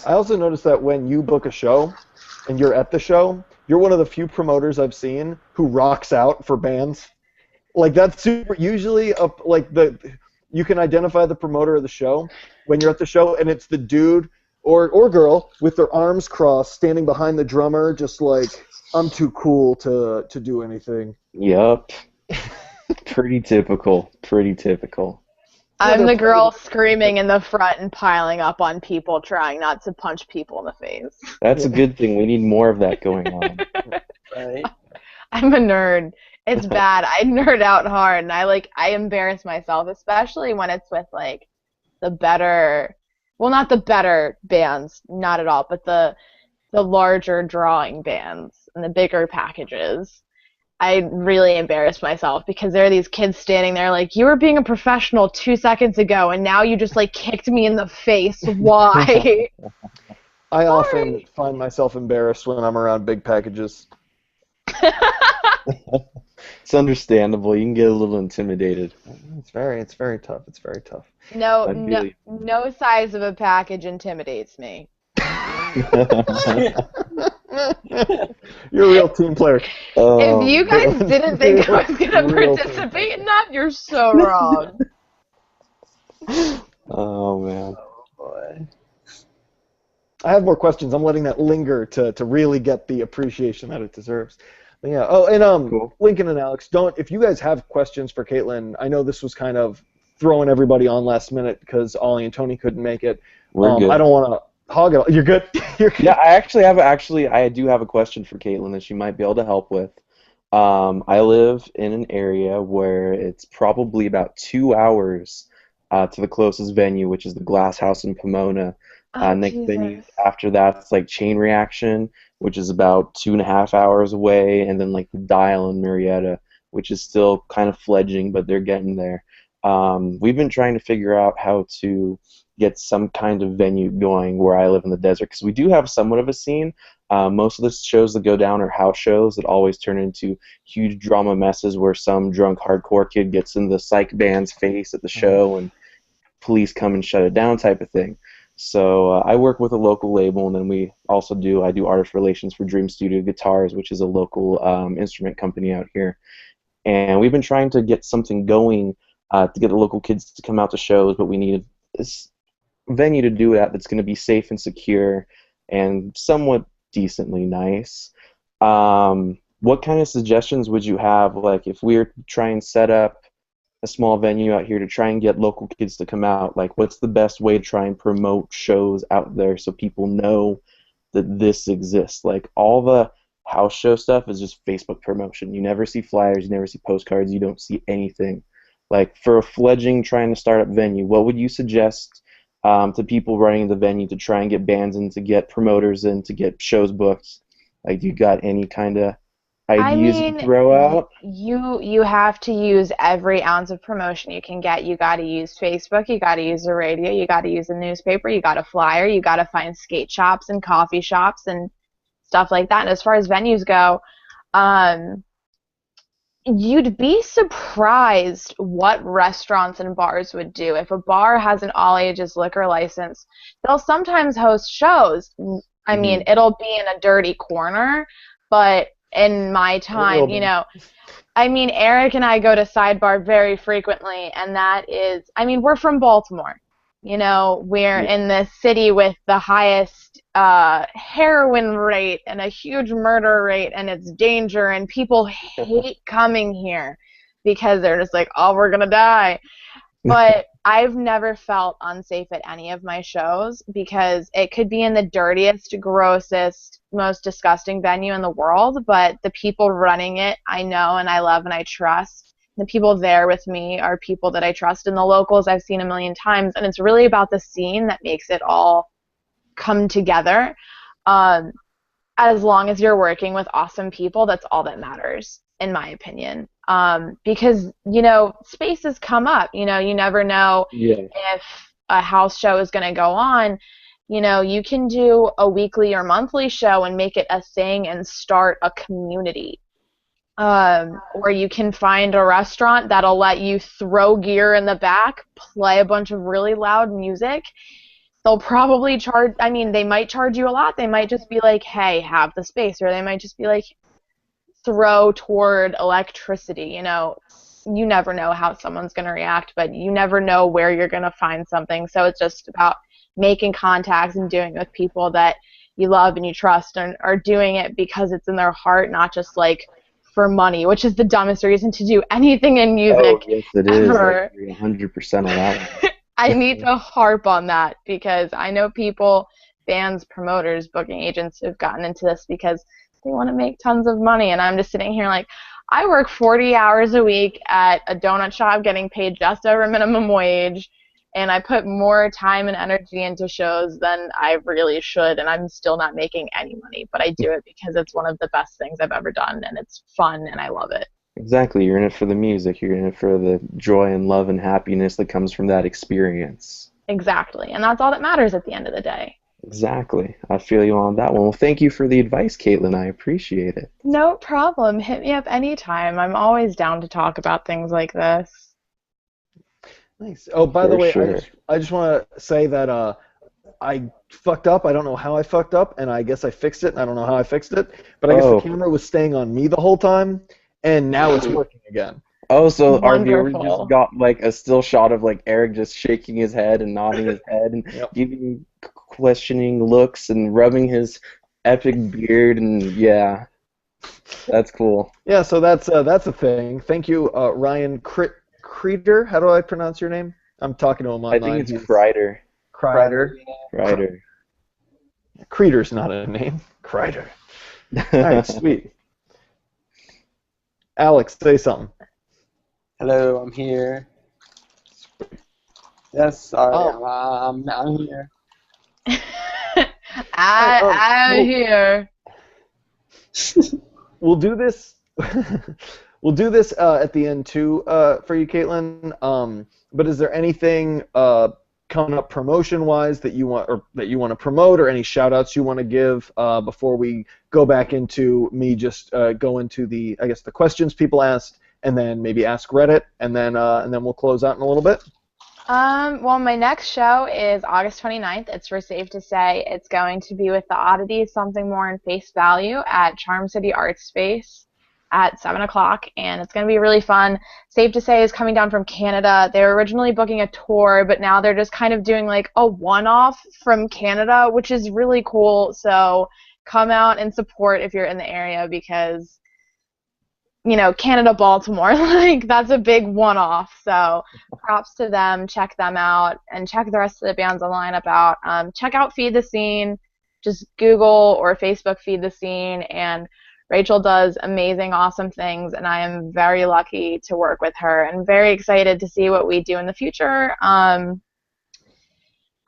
I also noticed that when you book a show and you're at the show, you're one of the few promoters I've seen who rocks out for bands. Like, that's super. Usually, you can identify the promoter of the show when you're at the show, and it's the dude or girl with their arms crossed, standing behind the drummer, just like, I'm too cool to do anything. Yup. Pretty typical. I'm the girl screaming in the front and piling up on people, trying not to punch people in the face. That's a good thing. We need more of that going on. Right. I'm a nerd. It's bad. I nerd out hard, and I embarrass myself, especially when it's with like the better, well, not the better bands, not at all, but the larger drawing bands and the bigger packages. I really embarrass myself because there are these kids standing there like, you were being a professional 2 seconds ago, and now you just like kicked me in the face. Why? I often find myself embarrassed when I'm around big packages. It's understandable. You can get a little intimidated. It's very tough. It's very tough. No size of a package intimidates me. You're a real team player. If you guys didn't think I was going to participate in that, you're so wrong. Oh, man. Oh, boy. I have more questions. I'm letting that linger to really get the appreciation that it deserves. Yeah. Oh, and Cool. Lincoln and Alex, don't if you guys have questions for Caitlin, I know this was kind of throwing everybody on last minute because Ollie and Tony couldn't make it. We're I good. don't want to hog it. You're good. You're good. Yeah, I do have a question for Caitlin that she might be able to help with. I live in an area where it's probably about 2 hours to the closest venue, which is the Glass House in Pomona. Oh, Next venue Jesus. after that's like Chain Reaction, which is about 2.5 hours away, and then like the Dial in Marietta, which is still kind of fledging, but they're getting there. We've been trying to figure out how to get some kind of venue going where I live in the desert, because we do have somewhat of a scene. Most of the shows that go down are house shows that always turn into huge drama messes where some drunk hardcore kid gets in the psych band's face at the show and police come and shut it down type of thing. So I work with a local label, and then I do artist relations for Dream Studio Guitars, which is a local instrument company out here. And we've been trying to get something going to get the local kids to come out to shows, but we need this venue to do that that's going to be safe and secure and somewhat decently nice. What kind of suggestions would you have, like if we were to try and set up a small venue out here to try and get local kids to come out? Like, what's the best way to try and promote shows out there so people know that this exists? Like, all the house show stuff is just Facebook promotion. You never see flyers, you never see postcards, you don't see anything. Like, for a fledgling trying to start up venue, what would you suggest to people running the venue to try and get bands in, to get promoters in, to get shows booked? Like, you got any kind of I ideas you mean, throw out? you have to use every ounce of promotion you can get. You got to use Facebook, you got to use the radio, you got to use the newspaper, you got to flyer, you got to find skate shops and coffee shops and stuff like that. And as far as venues go, um, you'd be surprised what restaurants and bars would do. If a bar has an all ages liquor license, they'll sometimes host shows. I mean, Mhm. it'll be in a dirty corner, but in my It will time, be. I mean, Eric and I go to Sidebar very frequently, and that is, I mean, we're from Baltimore. We're Yeah. in the city with the highest heroin rate and a huge murder rate, and it's danger, and people hate coming here because they're just like, oh, we're gonna die. But I've never felt unsafe at any of my shows because it could be in the dirtiest, grossest, most disgusting venue in the world, but the people running it I know and I love and I trust. The people there with me are people that I trust, and the locals I've seen a million times, and it's really about the scene that makes it all come together. Um, as long as you're working with awesome people, that's all that matters, in my opinion. Because, spaces come up. You never know Yeah. if a house show is going to go on. You can do a weekly or monthly show and make it a thing and start a community. Or you can find a restaurant that'll let you throw gear in the back, play a bunch of really loud music. They'll probably charge, I mean, they might charge you a lot. They might just be like, hey, have the space. Or they might just be like, throw toward electricity. You never know how someone's going to react, but you never know where you're going to find something. So it's just about making contacts and doing it with people that you love and you trust, and are doing it because it's in their heart, not just like for money, which is the dumbest reason to do anything in Oh, music yes, it is. I ever. agree 100% on that one. I need to harp on that because I know people, bands, promoters, booking agents who've gotten into this because they want to make tons of money. And I'm just sitting here like, I work 40 hours a week at a donut shop getting paid just over minimum wage, and I put more time and energy into shows than I really should, and I'm still not making any money. But I do it because it's one of the best things I've ever done, and it's fun, and I love it. Exactly. You're in it for the music. You're in it for the joy and love and happiness that comes from that experience. Exactly. And that's all that matters at the end of the day. Exactly. I feel you on that one. Well, thank you for the advice, Caitlin. I appreciate it. No problem. Hit me up anytime. I'm always down to talk about things like this. Nice. Oh, by the For way, sure. I just want to say that I fucked up. I don't know how I fucked up, and I guess I fixed it, and I don't know how I fixed it. But I guess the Oh. camera was staying on me the whole time, and now it's working again. Oh, so our viewers Wonderful. just got like a still shot of like Eric just shaking his head and nodding his head and Yep. giving questioning looks and rubbing his epic beard, and yeah. That's cool. Yeah, so that's a thing. Thank you, Ryan Creeder. How do I pronounce your name? I'm talking to him I online. think it's Kreider. Kreider. Kreider. Creeder's not a name. Kreider. All right, sweet. Alex, say something. Hello, I'm here. Yes, sorry, I'm here. I'm here. We'll do this. We'll do this at the end too for you, Caitlin. But is there anything coming up promotion-wise that you want to promote, or any shout-outs you want to give before we go back into me just go into the questions people asked, and then maybe ask Reddit, and then we'll close out in a little bit. Well, my next show is August 29th. It's for Safe to Say. It's going to be with the Oddities, Something More in Face Value at Charm City Art Space at 7 o'clock, and it's going to be really fun. Safe to Say is coming down from Canada. They were originally booking a tour, but now they're just kind of doing like a one-off from Canada, which is really cool. So come out and support if you're in the area, because Canada, Baltimore, like that's a big one-off. So props to them. Check them out, and check the rest of the bands on the lineup out. Check out Feed the Scene. Just Google or Facebook Feed the Scene, and Rachel does amazing, awesome things, and I am very lucky to work with her and very excited to see what we do in the future.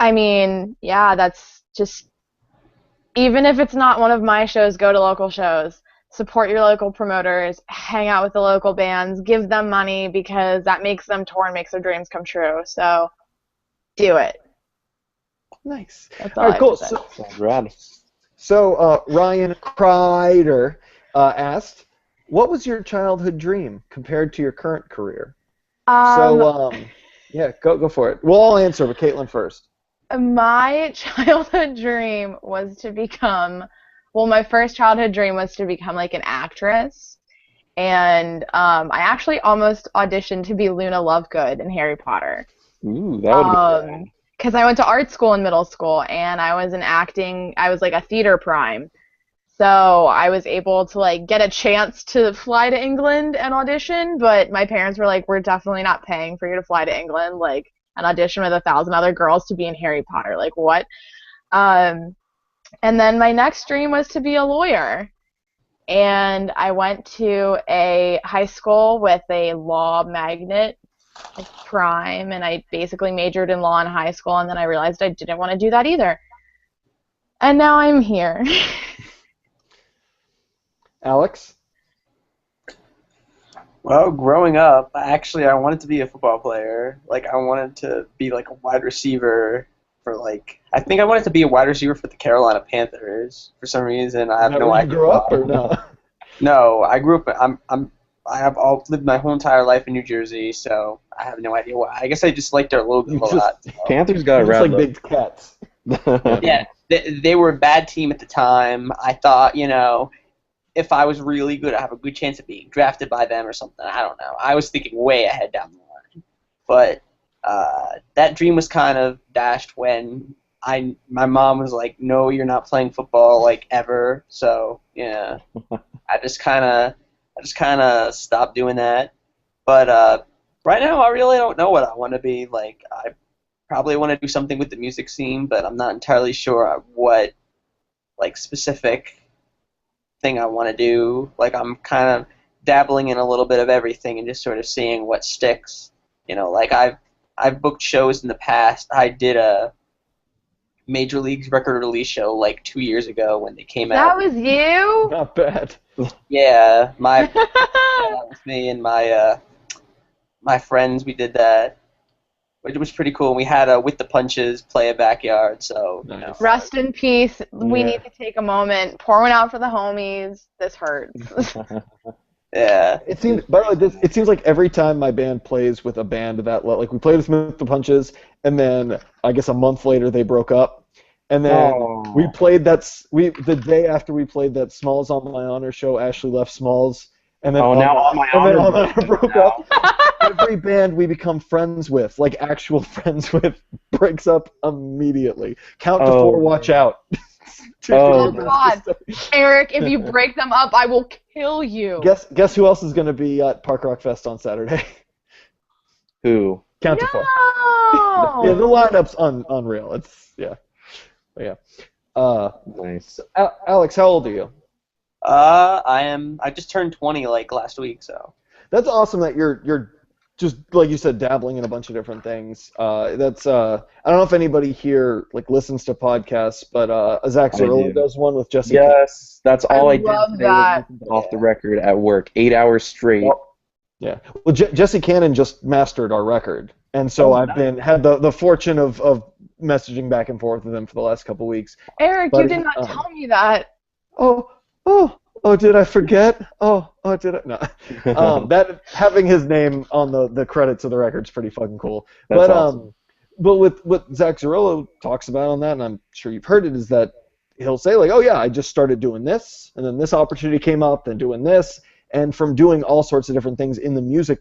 That's just, even if it's not one of my shows, go to local shows. Support your local promoters, hang out with the local bands, give them money, because that makes them tour and makes their dreams come true. So do it. Nice. That's all right, cool. Sounds rad. So Ryan Kreider asked, what was your childhood dream compared to your current career? Yeah, go for it. We'll all answer, but Caitlin first. My childhood dream was to become, my first childhood dream was to become like an actress, and I actually almost auditioned to be Luna Lovegood in Harry Potter. Ooh, that would be because I went to art school in middle school, and I was I was like a theater prime. So I was able to like get a chance to fly to England and audition, but my parents were like, we're definitely not paying for you to fly to England, like, and audition with 1,000 other girls to be in Harry Potter. Like, what? And then my next dream was to be a lawyer. And I went to a high school with a law magnet, like prime, and I basically majored in law in high school, and then I realized I didn't want to do that either. And now I'm here. Alex? Well, growing up, actually, I wanted to be a football player. Like, I wanted to be, like, a wide receiver for, like, I think I wanted to be a wide receiver for the Carolina Panthers for some reason. I have no idea. Did you grow up or no? No, I grew up, I have lived my whole entire life in New Jersey, so I have no idea why. I guess I just liked their logo a lot. So. Panthers got Just around. like big cats. Yeah, they were a bad team at the time. I thought, if I was really good, I have a good chance of being drafted by them or something. I don't know. I was thinking way ahead down the line. But that dream was kind of dashed when my mom was like, no, you're not playing football, like, ever. So, yeah, I just kind of stopped doing that. But right now, I really don't know what I want to be. Like, I probably want to do something with the music scene, but I'm not entirely sure what, like, specific thing I want to do. Like, I'm kind of dabbling in a little bit of everything and just sort of seeing what sticks. Like, I've booked shows in the past. I did a Major League's record release show like 2 years ago when they came out. That was you? Not bad. Yeah, that was me and my friends. We did that. It was pretty cool. We had a With the Punches play a backyard, so Nice. Rest in peace. We Yeah. need to take a moment. Pour one out for the homies. This hurts. Yeah. It seems, by the way, it seems like every time my band plays with a band like we played with the Punches, and then I guess a month later they broke up, and then we played the day after we played that Smalls on My Honor show. Ashley left Smalls, and then now On My Honor broke up. Every band we become friends with, like actual friends with, breaks up immediately. Count to 4, watch out. Oh God, Eric, if you break them up, I will kill you. Guess who else is going to be at Park Rock Fest on Saturday? Who? Count to 4. No. Yeah, the lineup's unreal. It's yeah. Nice. Alex, how old are you? I just turned 20 like last week, so. That's awesome that you're just like you said, dabbling in a bunch of different things. That's I don't know if anybody here like listens to podcasts, but Zach Zerillo does one with Jesse. Yes, that's all I did love today. that. Off the record at work, 8 hours straight. Yeah. Well, Jesse Cannon just mastered our record, and so I've had the fortune of messaging back and forth with him for the last couple weeks. Eric, you did not tell me that. Oh, did I forget? Oh, did I? No. That having his name on the credits of the record's pretty fucking cool. That's awesome. But with what Zach Zerillo talks about on that, and I'm sure you've heard it, is that he'll say like, oh yeah, I just started doing this, and then this opportunity came up, then doing this, and from doing all sorts of different things in the music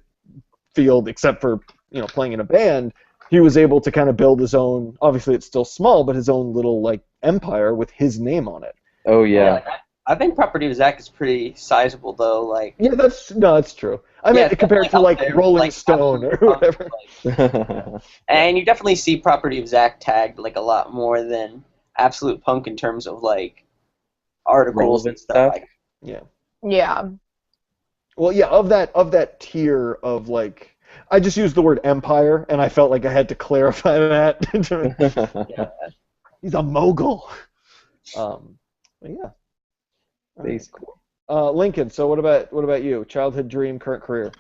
field, except for playing in a band, he was able to kind of build his own. Obviously, it's still small, but his own little like empire with his name on it. Oh yeah. I think Property of Zach is pretty sizable, though. Like, yeah, that's true. I mean, compared to like Rolling Stone or whatever. And you definitely see Property of Zach tagged like a lot more than Absolute Punk in terms of like articles and stuff. Like, yeah. Yeah. Well, yeah, of that tier of like, I just used the word empire, and I felt like I had to clarify that. yeah. He's a mogul. But yeah. Basically. Lincoln, so what about you? Childhood dream, current career?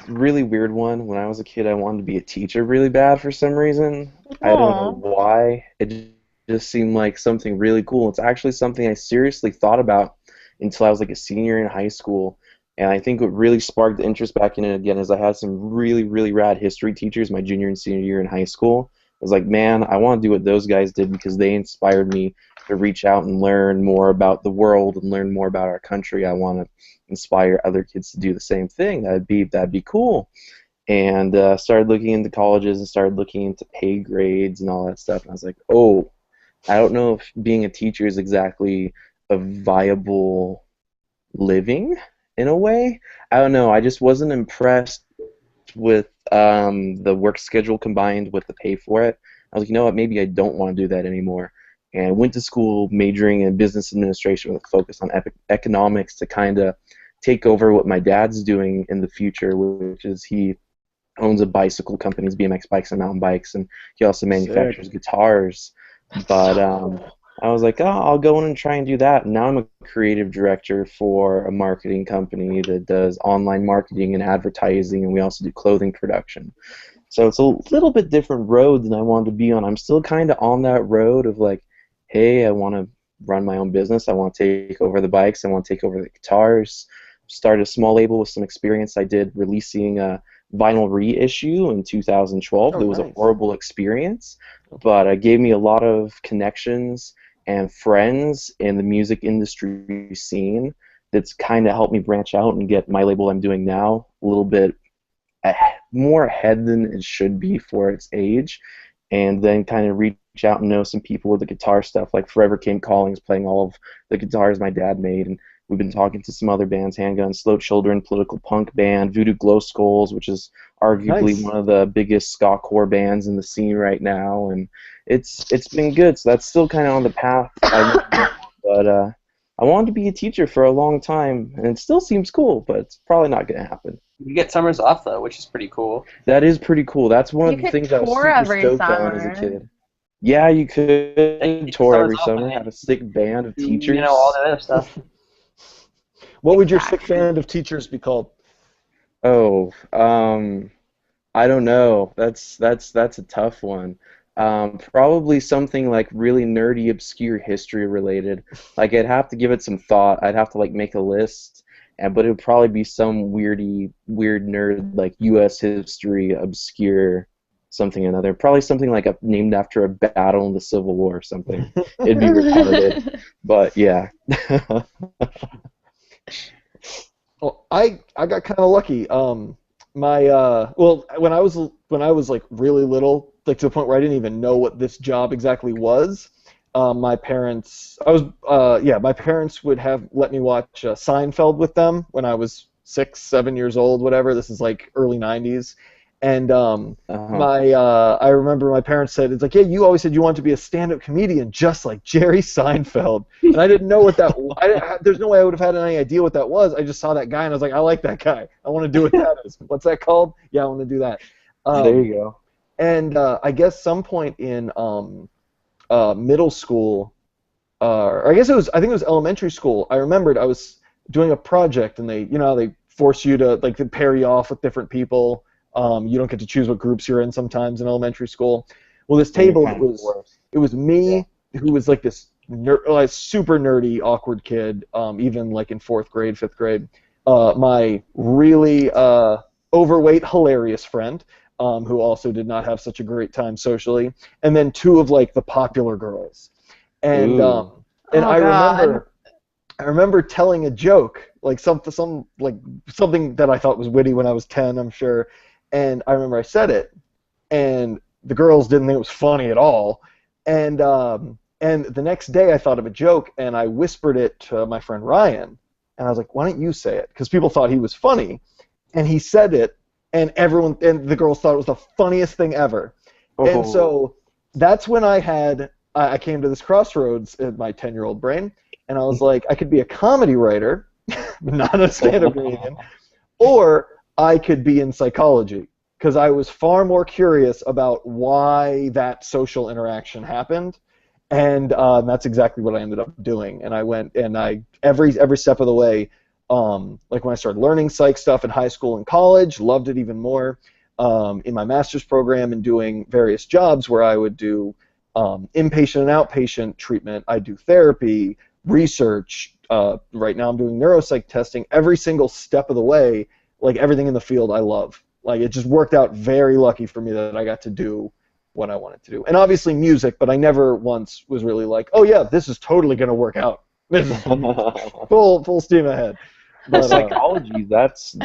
Really weird one. When I was a kid, I wanted to be a teacher really bad for some reason. I don't know why. It just seemed like something really cool. It's actually something I seriously thought about until I was like a senior in high school. And I think what really sparked the interest back in it again is I had some really, really rad history teachers my junior and senior year in high school. I was like, man, I want to do what those guys did because they inspired me to reach out and learn more about the world and learn more about our country. I want to inspire other kids to do the same thing. That'd be cool. And started looking into colleges and started looking into pay grades and all that stuff. And I was like, oh, I don't know if being a teacher is exactly a viable living in a way. I don't know. I just wasn't impressed with the work schedule combined with the pay for it. I was like, you know what, maybe I don't want to do that anymore. And went to school majoring in business administration with a focus on economics to kind of take over what my dad's doing in the future, which is he owns a bicycle company, BMX bikes and mountain bikes, and he also manufactures guitars. But I was like, oh, I'll go in and try and do that. And now I'm a creative director for a marketing company that does online marketing and advertising, and we also do clothing production. So it's a little bit different road than I wanted to be on. I'm still kind of on that road of like, hey, I want to run my own business. I want to take over the bikes. I want to take over the guitars. Started a small label with some experience. I did releasing a vinyl reissue in 2012. It was a horrible experience, but it gave me a lot of connections and friends in the music industry scene that's kind of helped me branch out and get my label I'm doing now a little bit more ahead than it should be for its age, and then kind of reach out and know some people with the guitar stuff, like Forever Came Calling's playing all of the guitars my dad made, and we've been talking to some other bands, Handgun, Slow Children, Political Punk Band, Voodoo Glow Skulls, which is arguably one of the biggest ska core bands in the scene right now, and it's been good. So that's still kind of on the path but I wanted to be a teacher for a long time, and it still seems cool, but it's probably not going to happen. You get summers off, though, which is pretty cool. That is pretty cool. That's one of the things I was super stoked on as a kid. Yeah, you could tour every summer, have a sick band of teachers. You know, all that other stuff. What would your sick band of teachers be called? Oh, I don't know. That's a tough one. Probably something like really nerdy, obscure history related. Like I'd have to give it some thought. I'd have to like make a list, but it would probably be some weird nerd like U.S. history, obscure something or another. Probably something like named after a battle in the Civil War or something. It'd be retarded, but yeah. Well, I got kind of lucky. When I was like really little, like to the point where I didn't even know what this job exactly was, my parents, my parents would have let me watch Seinfeld with them when I was 6, 7 years old, whatever. This is like early '90s, and I remember my parents said, it's like, yeah, you always said you wanted to be a stand-up comedian just like Jerry Seinfeld, and I didn't know what that. There's no way I would have had any idea what that was. I just saw that guy and I was like, I like that guy. I want to do what that is. What's that called? Yeah, I want to do that. There you go. And I guess some point in middle school, or I think it was elementary school. I remembered I was doing a project, and they force you to they pair you off with different people. You don't get to choose what groups you're in sometimes in elementary school. Well, this table it was me, who was like this super nerdy, awkward kid, even like in 4th grade, 5th grade. My really overweight, hilarious friend, who also did not have such a great time socially, and then 2 of like the popular girls. And I remember telling a joke, like something that I thought was witty when I was 10, I'm sure. And I remember I said it, and the girls didn't think it was funny at all. And the next day I thought of a joke, and I whispered it to my friend Ryan, and I was like, why don't you say it? Because people thought he was funny, and he said it, and the girls thought it was the funniest thing ever. Oh. And so that's when I came to this crossroads in my 10-year-old brain, and I was like, I could be a comedy writer, not a stand-up comedian, or I could be in psychology, because I was far more curious about why that social interaction happened, and that's exactly what I ended up doing. And I went, and every step of the way, like when I started learning psych stuff in high school and college, loved it even more. In my master's program and doing various jobs where I would do inpatient and outpatient treatment, I do therapy, research. Right now I'm doing neuropsych testing. Every single step of the way, like everything in the field I love. Like it just worked out very lucky for me that I got to do what I wanted to do. And obviously music, but I never once was really like, oh yeah, this is totally going to work out. This is full steam ahead. But, psychology, that's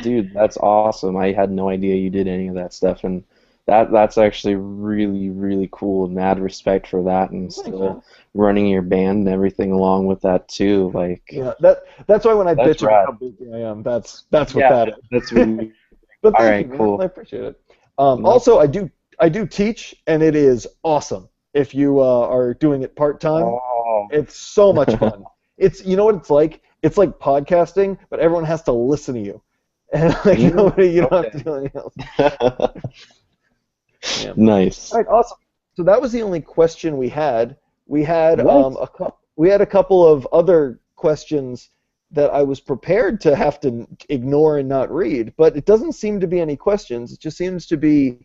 awesome. I had no idea you did any of that stuff, and that's actually really, really cool. Mad respect for that, and still running your band and everything along with that too. Like, yeah, that's why when I bitch about how busy I am, that's what that is. That's really. But all right, cool. I appreciate it. Also, I do teach, and it is awesome. If you are doing it part-time, it's so much fun. You know what it's like? It's like podcasting, but everyone has to listen to you, and like you don't have to do anything else. Yeah. Nice. All right, awesome. So that was the only question we had. We had a couple of other questions that I was prepared to have to ignore and not read, but it doesn't seem to be any questions. It just seems to be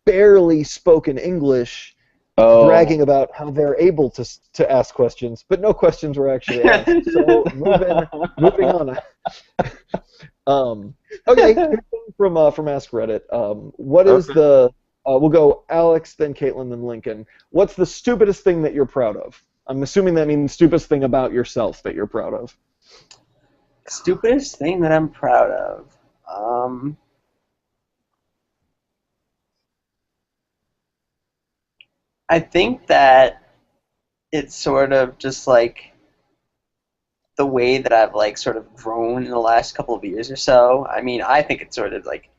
barely spoken English, bragging about how they're able to ask questions, but no questions were actually asked. So moving on. Okay, from Ask Reddit. What is the? We'll go Alex, then Caitlin, then Lincoln. What's the stupidest thing that you're proud of? I'm assuming that means stupidest thing about yourself that you're proud of. Stupidest thing that I'm proud of. I think that it's sort of just like the way that I've like sort of grown in the last couple of years or so. I mean, I think it's sort of like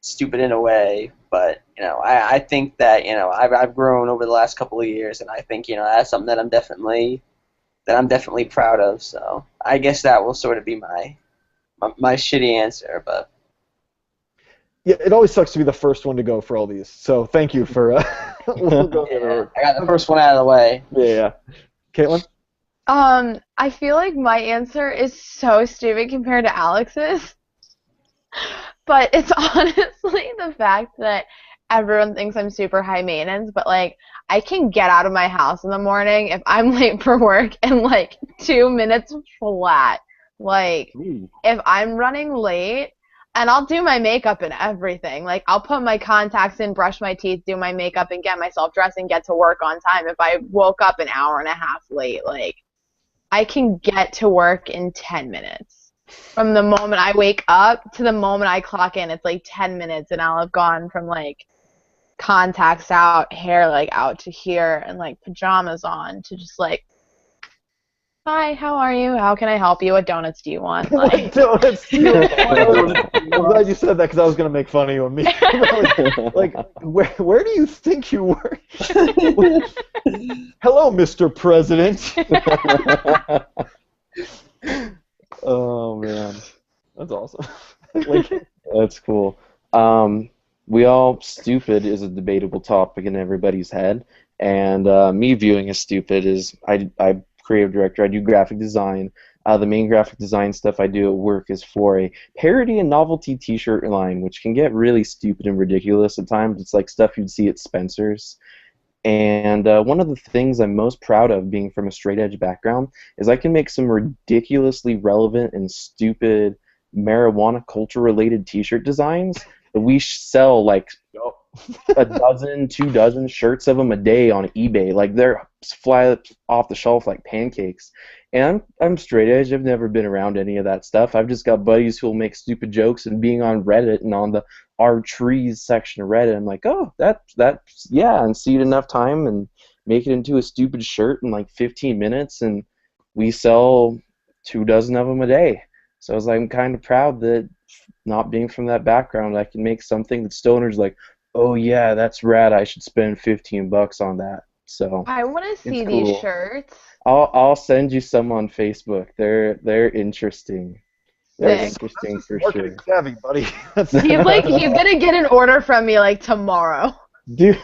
stupid in a way, but I think that I've grown over the last couple of years, and I think that's something that I'm definitely proud of. So I guess that will sort of be my shitty answer, but. Yeah, it always sucks to be the first one to go for all these. So thank you for. We'll go I got the first one out of the way. Yeah. Caitlin? I feel like my answer is so stupid compared to Alex's, but it's honestly the fact that everyone thinks I'm super high maintenance, but like I can get out of my house in the morning if I'm late for work in like 2 minutes flat. Like if I'm running late, and I'll do my makeup and everything. Like, I'll put my contacts in, brush my teeth, do my makeup, and get myself dressed and get to work on time. If I woke up an hour and a half late, like, I can get to work in 10 minutes. From the moment I wake up to the moment I clock in, it's like 10 minutes, and I'll have gone from, like, contacts out, hair like out to here, and like pajamas on to just like, hi, how are you? How can I help you? What donuts do you want? What Like, donuts do you want? I'm glad you said that because I was going to make fun of you immediately. Like, where do you think you work? Hello, Mr. President. Oh man, That's awesome. Like, that's cool. We all stupid is a debatable topic in everybody's head, and me viewing as stupid is I creative director. I do graphic design. The main graphic design stuff I do at work is for a parody and novelty T-shirt line, which can get really stupid and ridiculous at times. It's like stuff you'd see at Spencer's. And one of the things I'm most proud of, being from a straight edge background, is I can make some ridiculously relevant and stupid marijuana culture related T-shirt designs that we sell like a dozen, 2 dozen shirts of them a day on eBay. Like they're fly off the shelf like pancakes. And I'm straight edge. I've never been around any of that stuff. I've just got buddies who'll make stupid jokes, and being on Reddit and on the our trees section of Reddit, I'm like, oh, that's yeah, and see it enough time and make it into a stupid shirt in like 15 minutes, and we sell 2 dozen of them a day. So I was like, I'm kind of proud that, not being from that background, I can make something that stoners like, oh yeah, that's rad. I should spend $15 on that. So I want to see it's these cool. shirts. I'll send you some on Facebook. They're interesting. They're Sick. interesting for marketing sure. savvy, buddy. He's gonna get an order from me like tomorrow. Dude,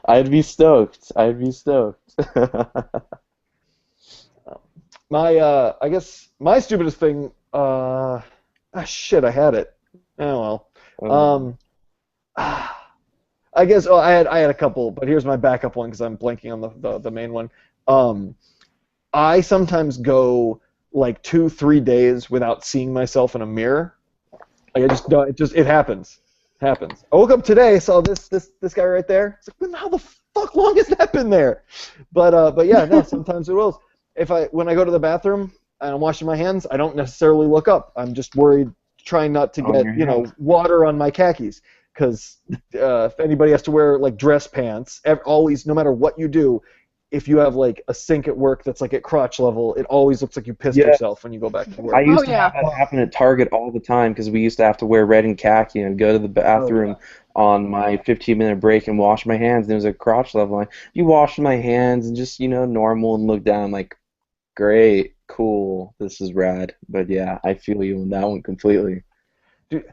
I'd be stoked. I'd be stoked. I guess my stupidest thing. Shit, I had it. Oh well. I guess I had a couple, but here's my backup one because I'm blanking on the main one. I sometimes go like 2-3 days without seeing myself in a mirror. Like I just don't. It happens. Happens. I woke up today, saw this guy right there. It's like, how the fuck long has that been there? But yeah, no. Sometimes it will. When I go to the bathroom and I'm washing my hands, I don't necessarily look up. I'm just worried, trying not to get water on my khakis. Because if anybody has to wear like dress pants, always, no matter what you do, if you have like a sink at work that's like at crotch level, it always looks like you pissed yourself when you go back to work. I used to have that happen at Target all the time because we used to have to wear red and khaki and go to the bathroom on my 15-minute break and wash my hands. And it was at crotch level. You wash my hands and just normal and look down like, great, cool, this is rad. But yeah, I feel you on that one completely. Dude,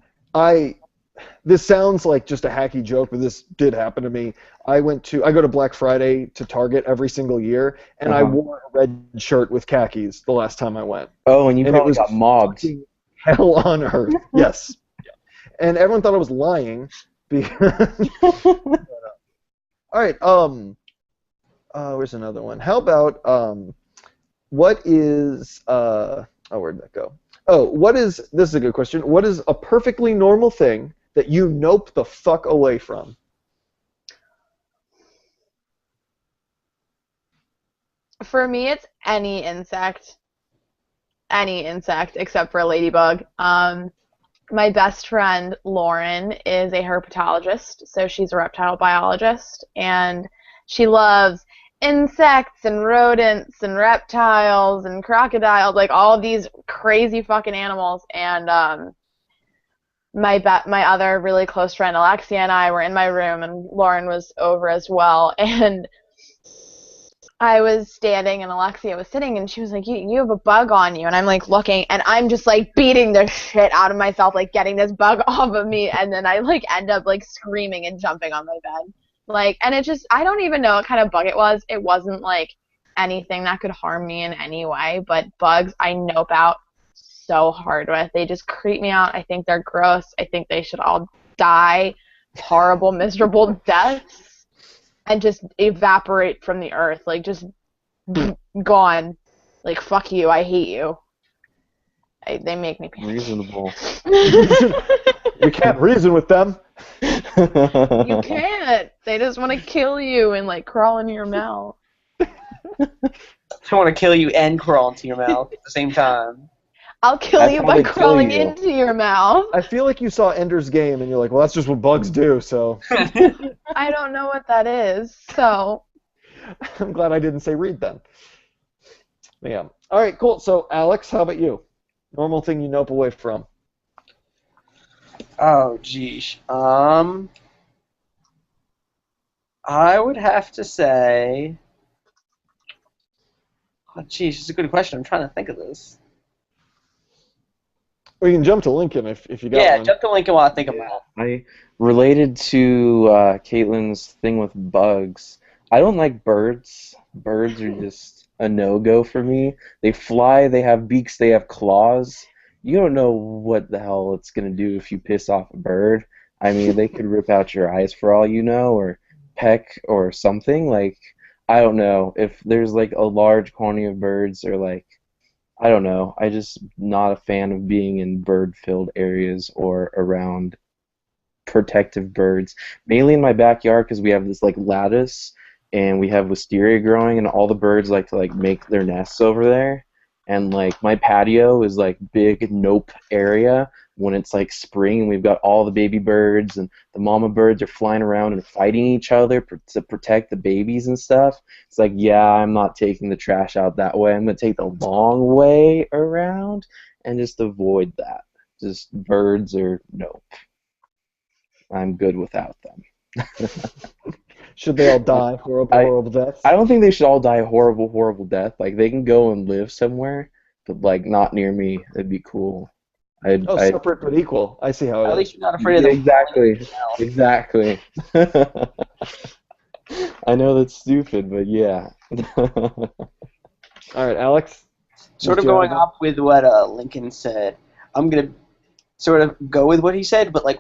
this sounds like just a hacky joke, but this did happen to me. I go to Black Friday to Target every single year, and I wore a red shirt with khakis the last time I went. Oh, and you probably got mobbed. Hell on earth. Yes. And everyone thought I was lying. All right. Where's another one? How about what is where'd that go? This is a good question. What is a perfectly normal thing that you nope the fuck away from? For me, it's any insect except for a ladybug. My best friend, Lauren, is a herpetologist, so she's a reptile biologist, and she loves insects and rodents and reptiles and crocodiles, like all of these crazy fucking animals. And my other really close friend, Alexia, and I were in my room, and Lauren was over as well, and I was standing and Alexia was sitting, and she was like, you have a bug on you. And I'm like looking, and I'm just like beating the shit out of myself, like getting this bug off of me, and then I like end up like screaming and jumping on my bed. Like, and it just, I don't even know what kind of bug it was. It wasn't like anything that could harm me in any way, but bugs I nope out so hard with. They just creep me out. I think they're gross. I think they should all die horrible, miserable deaths and just evaporate from the earth. Like, just gone. Like, fuck you. I hate you. They make me panic. Reasonable. We can't reason with them. You can't. They just want to kill you and like crawl into your mouth. I want to kill you and crawl into your mouth at the same time. I'll kill That's you how by they kill crawling you. into your mouth. I feel like you saw Ender's Game and you're like, well, that's just what bugs do. So I don't know what that is, so I'm glad I didn't say read then. Yeah. All right, cool. So Alex, how about you? Normal thing you nope away from. Oh, geez. I would have to say. Oh, geez, it's a good question. I'm trying to think of this. Or you can jump to Lincoln if you got Yeah, one. jump to Lincoln while I think about it. I related to Caitlin's thing with bugs. I don't like birds. Birds are just a no-go for me. They fly, they have beaks, they have claws. You don't know what the hell it's gonna do if you piss off a bird. I mean, they could rip out your eyes for all you know, or peck or something. Like, I don't know. If there's like a large quantity of birds, or like, I don't know. I just not a fan of being in bird-filled areas or around protective birds. Mainly in my backyard because we have this like lattice and we have wisteria growing and all the birds like to like make their nests over there. And like my patio is like big nope area when it's like spring and we've got all the baby birds and the mama birds are flying around and fighting each other to protect the babies and stuff. It's like, yeah, I'm not taking the trash out that way. I'm gonna take the long way around and just avoid that. Just birds or nope. I'm good without them. Should they all die horrible deaths? I don't think they should all die a horrible death. Like, they can go and live somewhere, but like not near me. It'd be cool. Separate but equal. I see how it At is. least you're not afraid of them. Exactly. I know that's stupid, but yeah. All right, Alex. Sort What's of your going idea? off with what Lincoln said. I'm gonna sort of go with what he said, but like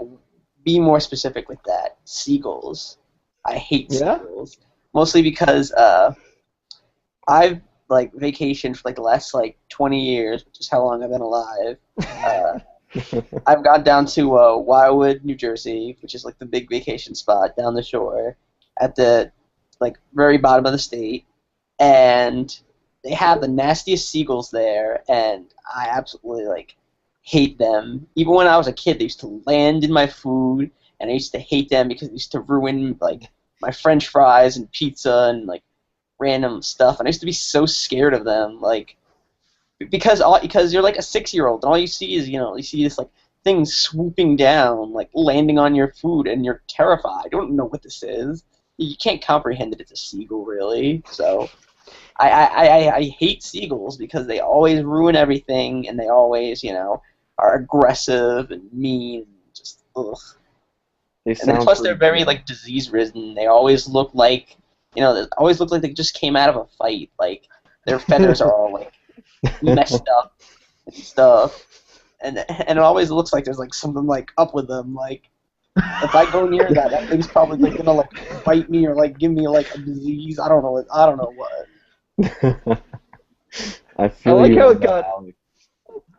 be more specific with that. Seagulls. I hate Yeah? seagulls. Mostly because I've like vacationed for like the last like 20 years, which is how long I've been alive. I've gone down to Wildwood, New Jersey, which is like the big vacation spot down the shore at the like very bottom of the state, and they have the nastiest seagulls there, and I absolutely like hate them. Even when I was a kid, they used to land in my food, and I used to hate them because they used to ruin like my French fries and pizza and like random stuff, and I used to be so scared of them, like because you're like a 6-year-old, and all you see is you see this like thing swooping down, like landing on your food, and you're terrified. You don't know what this is. You can't comprehend that it's a seagull, really. So I hate seagulls because they always ruin everything, and they always are aggressive and mean, and just ugh. And then plus they're very like disease ridden. They always look like they always look like they just came out of a fight. Like their feathers are all like messed up and stuff, and it always looks like there's like something like up with them. Like if I go near that thing's probably like gonna like bite me or like give me like a disease. I don't know what. I feel like you how on it that, got- Alex.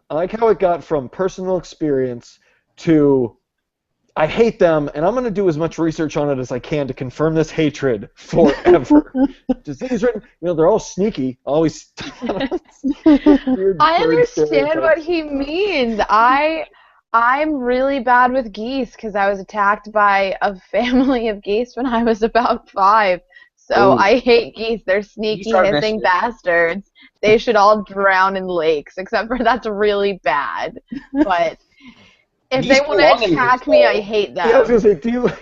I like how it got from personal experience to I hate them, and I'm going to do as much research on it as I can to confirm this hatred forever. Disease ridden, they're all sneaky, always. Weird I bird understand what stereotypes. he means. I'm really bad with geese because I was attacked by a family of geese when I was about 5. So Ooh. I hate geese. They're sneaky, Geese are hissing vicious. bastards. They should all drown in lakes, except for that's really bad. But if Geese they want belong to in attack lakes, me, though. I hate Yeah, I was them. going to say,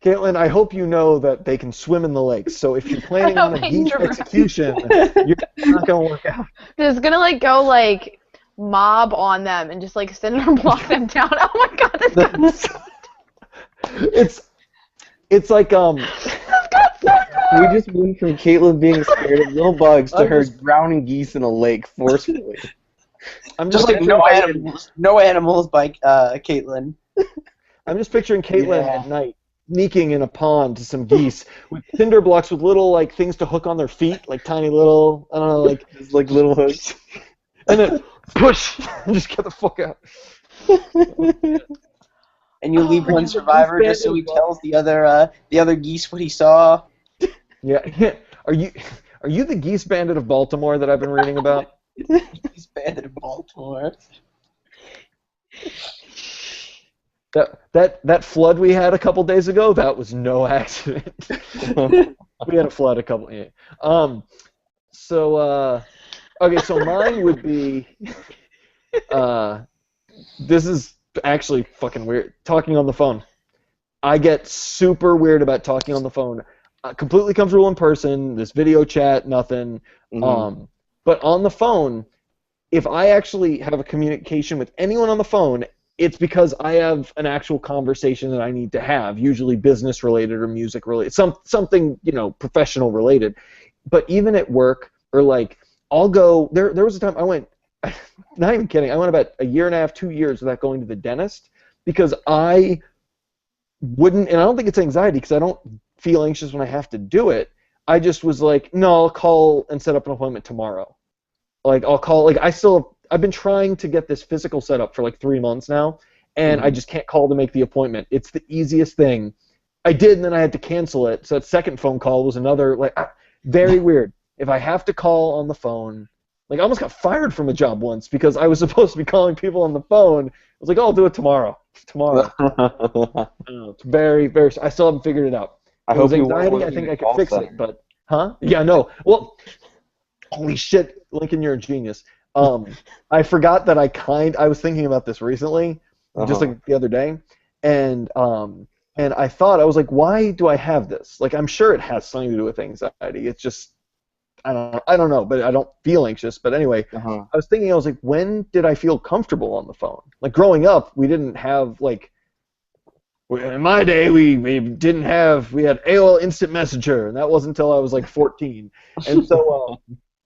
Caitlin, I hope you know that they can swim in the lakes. So if you're planning on a geese Dangerous. execution, you're not going to work out. Just gonna go mob on them and just cinder block them down. Oh my god, this got It's like We just went from Caitlin being scared of little bugs to I'm her just- drowning geese in a lake forcefully. I'm Just like picturing no animals by Caitlin. I'm just picturing Caitlin Yeah. at night sneaking in a pond to some geese with cinder blocks with little things to hook on their feet, like tiny little I don't know Just like little hooks. and then push and just get the fuck out. And you leave Oh, one yeah. survivor just so he tells the other geese what he saw. Yeah. Are you the geese bandit of Baltimore that I've been reading about? He's banded in Baltimore. That flood we had a couple days ago, that was no accident. We had a flood a couple. Yeah. Okay, so mine would be. This is actually fucking weird. Talking on the phone. I get super weird about talking on the phone. Completely comfortable in person. This video chat, nothing. Mhm. But on the phone, if I actually have a communication with anyone on the phone, it's because I have an actual conversation that I need to have, usually business related or music related, something professional related. But even at work or like, I'll go. There was a time I went. Not even kidding. I went about a year and a half, 2 years without going to the dentist because I wouldn't, and I don't think it's anxiety because I don't feel anxious when I have to do it. I just was like, no, I'll call and set up an appointment tomorrow. Like I'll call. Like I've been trying to get this physical set up for like 3 months now, and I just can't call to make the appointment. It's the easiest thing. I did, and then I had to cancel it. So that second phone call was another very weird. If I have to call on the phone, like I almost got fired from a job once because I was supposed to be calling people on the phone. I was like, oh, I'll do it tomorrow. Tomorrow. It's very, very. I still haven't figured it out. I It was hope you weren't anxiety. I working think at I a could call fix center. it, but Yeah, no. Well, holy shit, Lincoln, you're a genius. I forgot that I was thinking about this recently, just like the other day, and I thought I was like, why do I have this? Like, I'm sure it has something to do with anxiety. It's just I don't know, but I don't feel anxious. But anyway, Uh-huh. I was thinking, I was like, when did I feel comfortable on the phone? Like growing up, we didn't have in my day we had AOL Instant Messenger, and that wasn't until I was like 14, and so.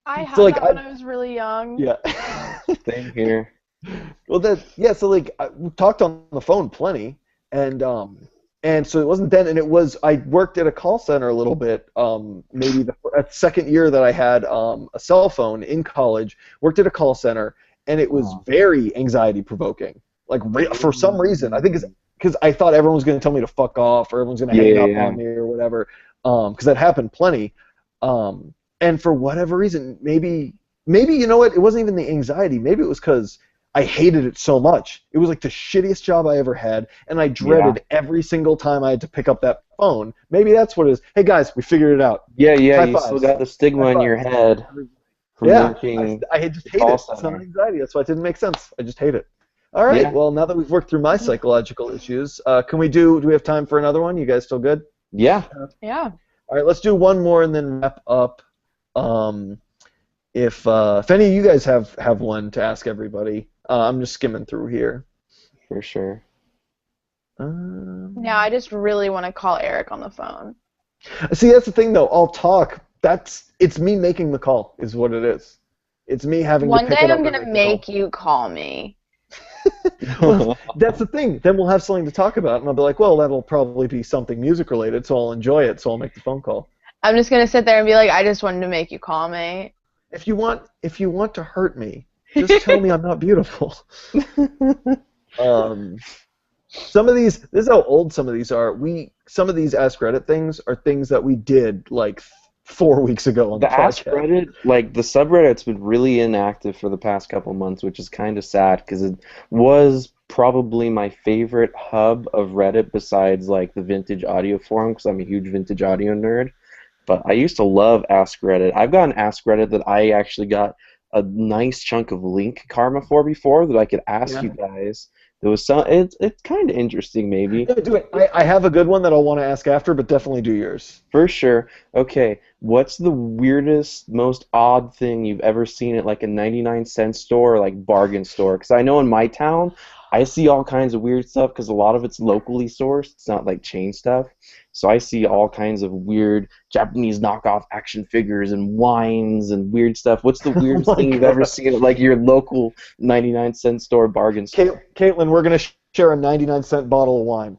I So had like that when I was really young. yeah. Same here. Well, so like we talked on the phone plenty, and so it wasn't then, and it was I worked at a call center a little bit, maybe the second year that I had a cell phone in college, worked at a call center, and it was very anxiety provoking. Like for some reason, I think it's because I thought everyone was going to tell me to fuck off or everyone's going to hang up on me or whatever, because that happened plenty. And for whatever reason, maybe you know what? It wasn't even the anxiety. Maybe it was because I hated it so much. It was like the shittiest job I ever had, and I dreaded every single time I had to pick up that phone. Maybe that's what it is. Hey guys, we figured it out. Yeah, High you still fives. got the stigma High in your fives. head from Yeah, working I just the hate call it. It's not center. anxiety. That's why it didn't make sense. I just hate it. All right. Yeah. Well, now that we've worked through my psychological issues, do we have time for another one? You guys still good? Yeah. Yeah. All right. Let's do one more and then wrap up. If any of you guys have one to ask everybody, I'm just skimming through here. For sure. Now I just really want to call Eric on the phone. See, that's the thing though. I'll talk. It's me making the call, is what it is. It's me having One to pick day it up I'm and gonna make make you call me. the call. Well, that's the thing. Then we'll have something to talk about, and I'll be like, well, that'll probably be something music related, so I'll enjoy it. So I'll make the phone call. I'm just gonna sit there and be like, I just wanted to make you call me. If you want to hurt me, just tell me I'm not beautiful. Some of these, this is how old some of these are. Some of these Ask Reddit things are things that we did like 4 weeks ago on the Ask podcast. Reddit, like the subreddit's been really inactive for the past couple months, which is kind of sad because it was probably my favorite hub of Reddit besides like the vintage audio forum because I'm a huge vintage audio nerd. But I used to love Ask Reddit. I've got an Ask Reddit that I actually got a nice chunk of link karma for before that I could ask you guys. There was it's kind of interesting maybe. Yeah, do it. I have a good one that I'll want to ask after, but definitely do yours. For sure. Okay, what's the weirdest, most odd thing you've ever seen at like a 99-cent store or like bargain store? Because I know in my town, I see all kinds of weird stuff because a lot of it's locally sourced. It's not like chain stuff. So I see all kinds of weird Japanese knockoff action figures and wines and weird stuff. What's the weirdest thing you've ever seen at like your local 99-cent store bargain store? Caitlin, we're going to share a 99-cent bottle of wine.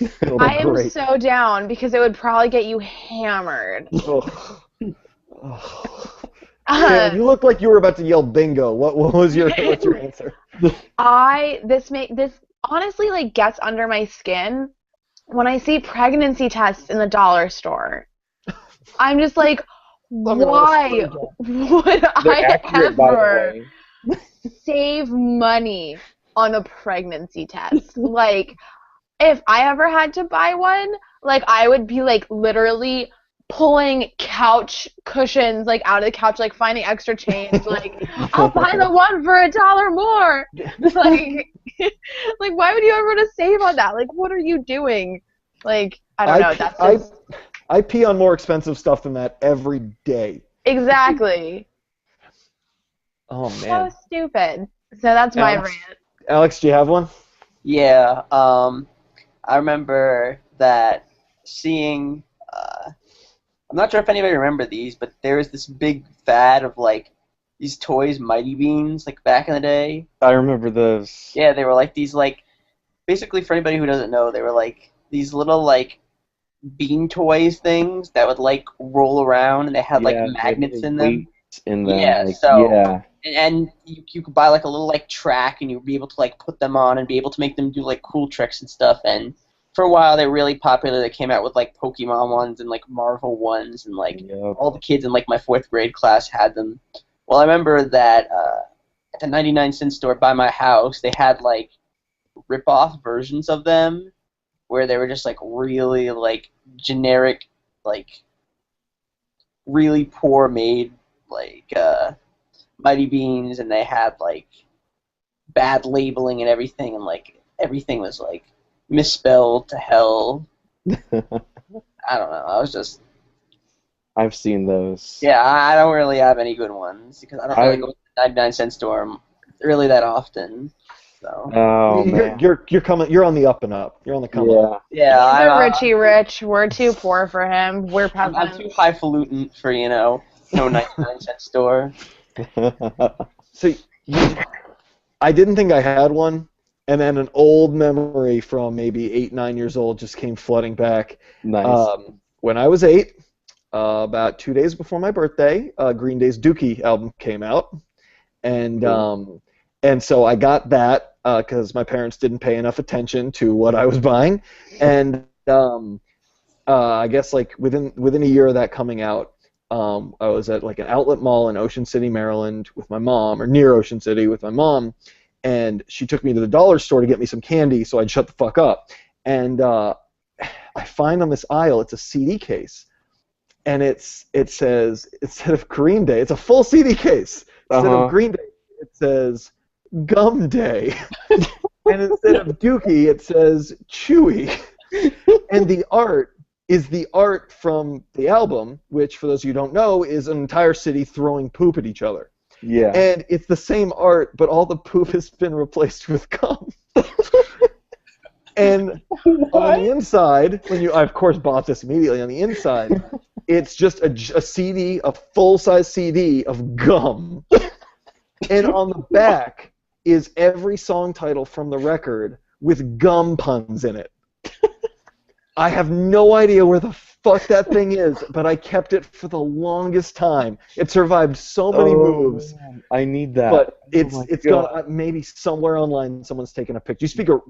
It'll be I am great. so down because it would probably get you hammered. Oh. Yeah, you look like you were about to yell bingo. What's your answer? This honestly like gets under my skin when I see pregnancy tests in the dollar store. I'm just like, Why would They're I accurate, by the ever way. save money on a pregnancy test? Like, if I ever had to buy one, like, I would be, like, literally pulling couch cushions, like, out of the couch, like, finding extra change, like, I'll buy the one for $1 more. Like, like, why would you ever want to save on that? Like, what are you doing? Like, I don't know. That's just I pee on more expensive stuff than that every day. exactly Oh so man. stupid. So that's my Alex, rant. Alex, do you have one? Yeah, I remember that seeing. I'm not sure if anybody remember these, but there was this big fad of like these toys, Mighty Beans, like back in the day. I remember those. Yeah, they were like these like basically for anybody who doesn't know, they were like these little like bean toys things that would like roll around and they had like Yeah, magnets the in them. weight in them. Yeah, Like, so yeah. and you could buy like a little like track and you'd be able to like put them on and be able to make them do like cool tricks and stuff. And for a while they were really popular. They came out with like Pokemon ones and like Marvel ones and like Yep. all the kids in like my 4th grade class had them. Well, I remember that at the 99-cent store by my house they had like rip-off versions of them where they were just like really like generic, like really poor made like Mighty Beans, and they had like bad labeling and everything, and like everything was like misspelled to hell. I don't know. I was just I've seen those. yeah. I don't really have any good ones because I don't really go to the 99-cent store really that often. So Oh man. You're coming. You're on the up and up. You're on the come up. Yeah. He's a Richie Rich. We're too poor for him. We're I'm peasants. too highfalutin for no 99-cent store. See, I didn't think I had one, and then an old memory from maybe 8, 9 years old just came flooding back. Nice. When I was 8, about 2 days before my birthday, Green Day's Dookie album came out, and so I got that because my parents didn't pay enough attention to what I was buying, and I guess like within a year of that coming out, I was at like an outlet mall in Ocean City, Maryland, with my mom, or near Ocean City with my mom, and she took me to the dollar store to get me some candy, so I'd shut the fuck up. And I find on this aisle, it's a CD case, and it says, instead of Green Day, it's a full CD case. Instead of Green Day, it says Gum Day, and instead of Dookie, it says Chewy, and the art is the art from the album, which, for those of you who don't know, is an entire city throwing poop at each other. Yeah. And it's the same art, but all the poop has been replaced with gum. And on the inside, I of course bought this immediately. On the inside, it's just a CD, a full-size CD of gum. And on the back is every song title from the record with gum puns in it. I have no idea where the fuck that thing is, but I kept it for the longest time. It survived so many moves. Man, I need that. But it's God. gone maybe somewhere online. Someone's taken a picture. You speak of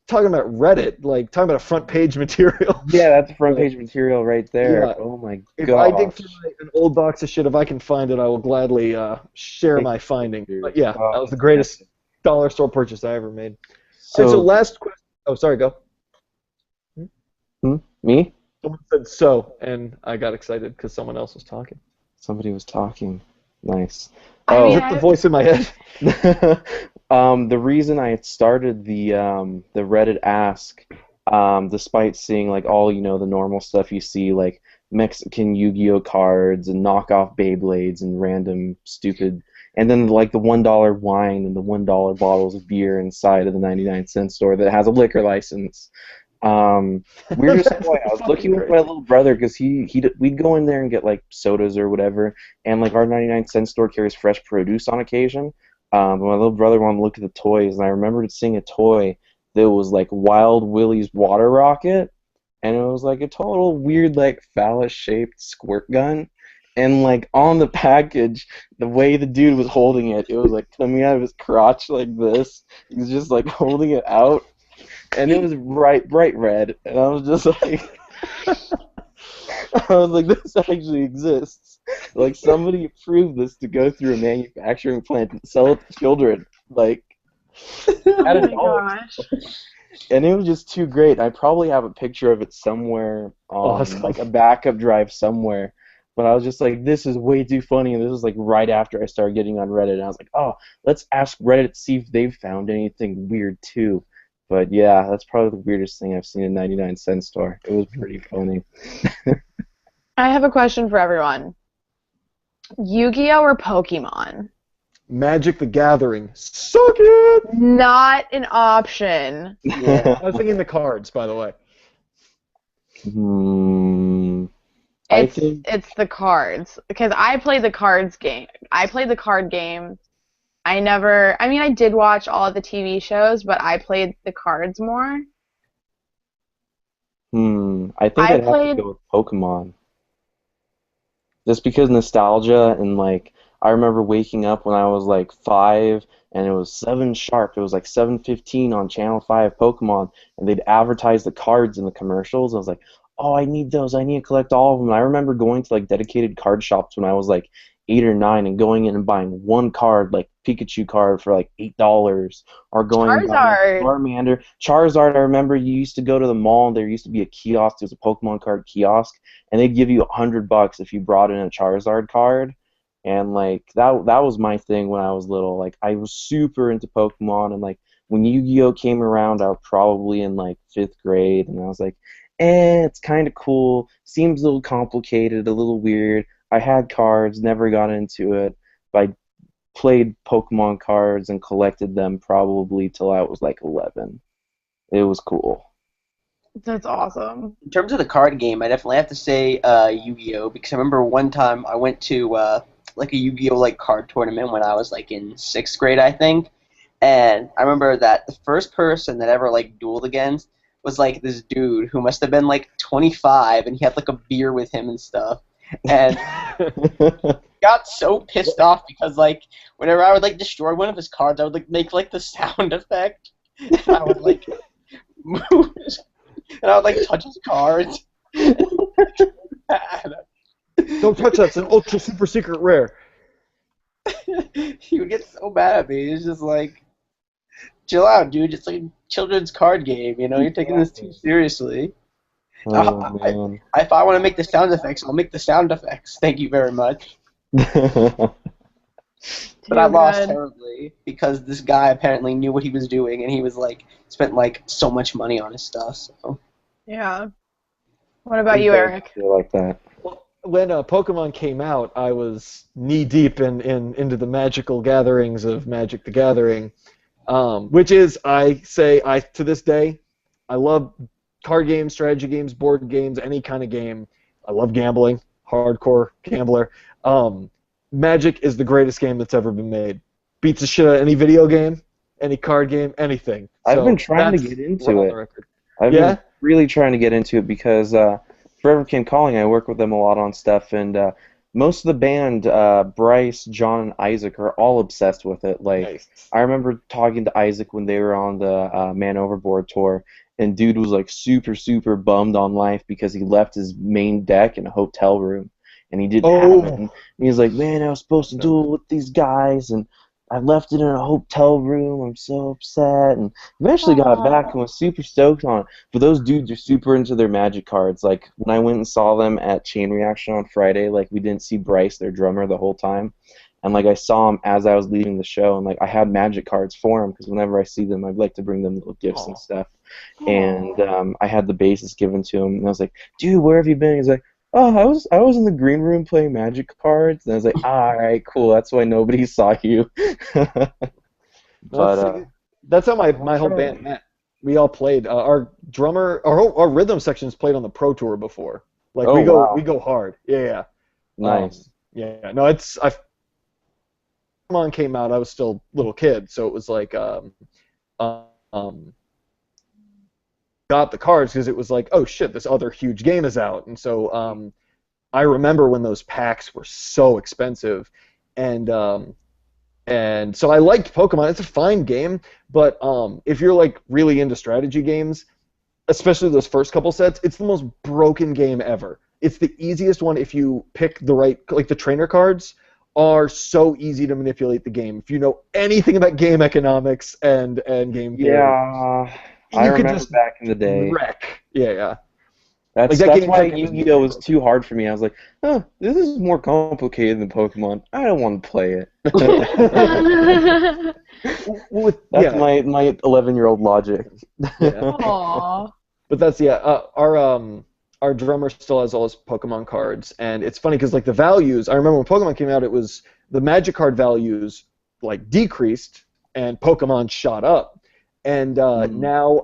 talking about Reddit, like talking about a front page material. Yeah, that's front page material right there. Yeah. Oh my If god. I dig through an old box of shit, if I can find it, I will gladly share my finding. But yeah, that was the greatest dollar store purchase I ever made. So last question. Oh, sorry, go. Me? Someone said so, and I got excited because someone else was talking. Somebody was talking. Nice. I mean, Is it the voice in my head? The reason I had started the Reddit Ask, despite seeing like all the normal stuff you see, like Mexican Yu-Gi-Oh cards and knockoff Beyblades and random stupid, and then like the $1 wine and the $1 bottles of beer inside of the 99-cent store that has a liquor license. Weirdest boy, I was looking with my little brother because we'd go in there and get like sodas or whatever, and like our 99-cent store carries fresh produce on occasion. But my little brother wanted to look at the toys, and I remembered seeing a toy that was like Wild Willie's water rocket, and it was like a total weird like phallus-shaped squirt gun. And like on the package, the way the dude was holding it, it was like coming out of his crotch like this. He was just like holding it out. And it was bright red, and I was just like, this actually exists. Like somebody approved this to go through a manufacturing plant and sell it to children. Like at Oh a my dollar. gosh. And it was just too great. I probably have a picture of it somewhere on Awesome. like a backup drive somewhere. But I was just like, this is way too funny. And this was like right after I started getting on Reddit. And I was like, oh, let's ask Reddit to see if they've found anything weird too. But yeah, that's probably the weirdest thing I've seen in 99-cent store. It was pretty funny. I have a question for everyone. Yu-Gi-Oh or Pokemon? Magic the Gathering. Suck it! Not an option. Yeah. I was thinking the cards, by the way. I It's think it's the cards because I played the cards game. I played the card game. I mean I did watch all of the TV shows, but I played the cards more. I think I I'd have to played go with Pokemon. Just because nostalgia and like I remember waking up when I was like 5 and it was 7 sharp. It was like 7:15 on Channel 5 Pokemon and they'd advertise the cards in the commercials. I was like, "Oh, I need those. I need to collect all of them." And I remember going to like dedicated card shops when I was like 8 or 9 and going in and buying one card, like Pikachu card for like $8 or going and buying Charizard. Charmander. Charizard, I remember you used to go to the mall and there used to be a kiosk. There was a Pokemon card kiosk and they'd give you $100 if you brought in a Charizard card. And like that was my thing when I was little. Like I was super into Pokemon and like when Yu-Gi-Oh came around, I was probably in like 5th grade and I was like, it's kind of cool. Seems a little complicated, a little weird. I had cards, never got into it. But I played Pokemon cards and collected them probably till I was like 11. It was cool. That's awesome. In terms of the card game, I definitely have to say Yu-Gi-Oh! Because I remember one time I went to like a Yu-Gi-Oh! Like card tournament when I was like in 6th grade, I think. And I remember that the first person that ever like dueled against was like this dude who must have been like 25 and he had like a beer with him and stuff. And got so pissed off because like whenever I would like destroy one of his cards, I would like make like the sound effect. And I would like move and I would like touch his cards. Don't touch that. It's an ultra super secret rare. He would get so mad at me. It's just like, chill out, dude. It's like a children's card game. You know, you're taking this too seriously. Oh man. If I want to make the sound effects, I'll make the sound effects. Thank you very much. But I lost good. terribly because this guy apparently knew what he was doing, and he was like spent like so much money on his stuff. So Yeah. What about you, Eric? I like that. When Pokemon came out, I was knee deep into the magical gatherings of Magic the Gathering, which is to this day, I love card games, strategy games, board games, any kind of game. I love gambling, hardcore gambler. Magic is the greatest game that's ever been made. Beats the shit out of any video game, any card game, anything. I've been So trying to that's get into right on it. the record. I've Yeah? been really trying to get into it because Forever Came Calling, I work with them a lot on stuff, and most of the band, Bryce, John, and Isaac, are all obsessed with it. Like, Nice. I remember talking to Isaac when they were on the Man Overboard tour, and dude was like super, super bummed on life because he left his main deck in a hotel room, and he didn't have it. And he was like, man, I was supposed to duel with these guys, and I left it in a hotel room. I'm so upset. And eventually got it back and was super stoked on it. But those dudes are super into their Magic cards. Like, when I went and saw them at Chain Reaction on Friday, like, we didn't see Bryce, their drummer, the whole time. And, like, I saw him as I was leaving the show, and, like, I had Magic cards for him because whenever I see them, I'd like to bring them little gifts and stuff. And I had the bases given to him, and I was like, dude, where have you been? He's like, oh, I was in the green room playing Magic cards, and I was like, all right, cool. That's why nobody saw you. But That's how my whole band met. We all played. Our drummer, our rhythm sections played on the Pro Tour before. Like Oh, wow. we go hard. Yeah. Nice. Yeah. No, Pokemon came out. I was still a little kid, so it was like got the cards because it was like, oh shit, this other huge game is out, and so I remember when those packs were so expensive, and so I liked Pokemon. It's a fine game, but if you're like really into strategy games, especially those first couple sets, it's the most broken game ever. it's the easiest one if you pick the right, like the trainer cards are so easy to manipulate the game. If you know anything about game economics and game theory. Yeah, I You could remember just back in the day. wreck. Yeah. That's Like, that that's game why took me Yu-Gi-Oh was too hard for me. I was like, oh, this is more complicated than Pokemon. I don't want to play it. That's my 11-year-old logic. Aww. But that's our drummer still has all his Pokemon cards, and it's funny because like the values. I remember when Pokemon came out, it was the Magic card values like decreased and Pokemon shot up, and now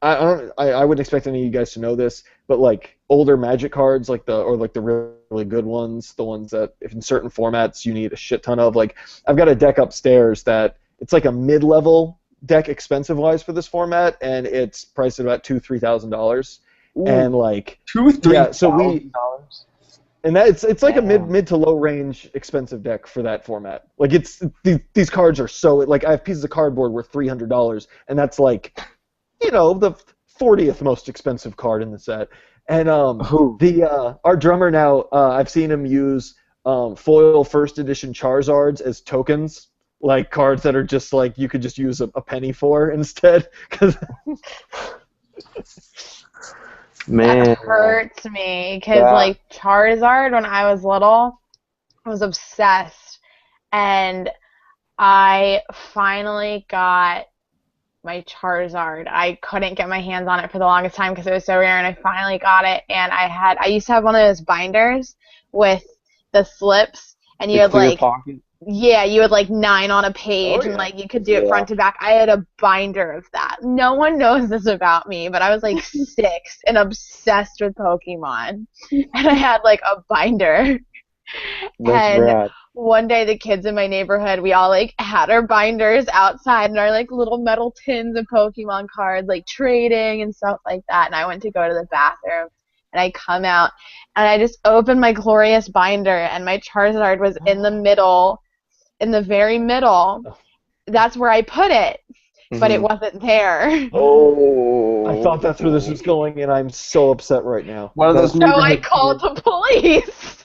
I wouldn't expect any of you guys to know this, but like older Magic cards, like the really good ones, the ones that if in certain formats you need a shit ton of. Like I've got a deck upstairs that it's like a mid-level deck, expensive-wise for this format, and it's priced at about $2,000-$3,000. And like $2,000-$3,000. So and that it's like a mid to low range expensive deck for that format. Like these cards are so like I have pieces of cardboard worth $300, and that's like, you know, the 40th most expensive card in the set. And our drummer now, I've seen him use foil first edition Charizards as tokens, like cards that are just like you could just use a penny for instead. Man, that hurts me because like Charizard when I was little, I was obsessed, and I finally got my Charizard. I couldn't get my hands on it for the longest time because it was so rare, and I finally got it. And I used to have one of those binders with the slips, and you had like pocket. Yeah, you had like 9 on a page, and like you could do it front to back. I had a binder of that. No one knows this about me, but I was like 6 and obsessed with Pokemon, and I had like a binder. That's rad. One day the kids in my neighborhood, we all like had our binders outside and our like little metal tins of Pokemon cards, like trading and stuff like that. And I went to go to the bathroom, and I come out, and I just opened my glorious binder, and my Charizard was in the middle. In the very middle. That's where I put it, but it wasn't there. Oh, I thought that's where this was going, and I'm so upset right now. So I called the police.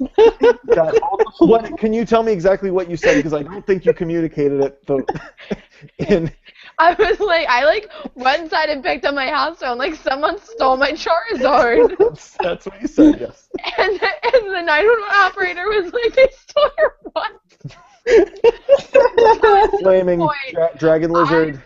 God, what? Can you tell me exactly what you said? Because I don't think you communicated it. I was like, I went inside and picked up my house phone. Like someone stole my Charizard. That's what you said. Yes. And the 911 operator was like, they stole your what? Flaming dragon lizard.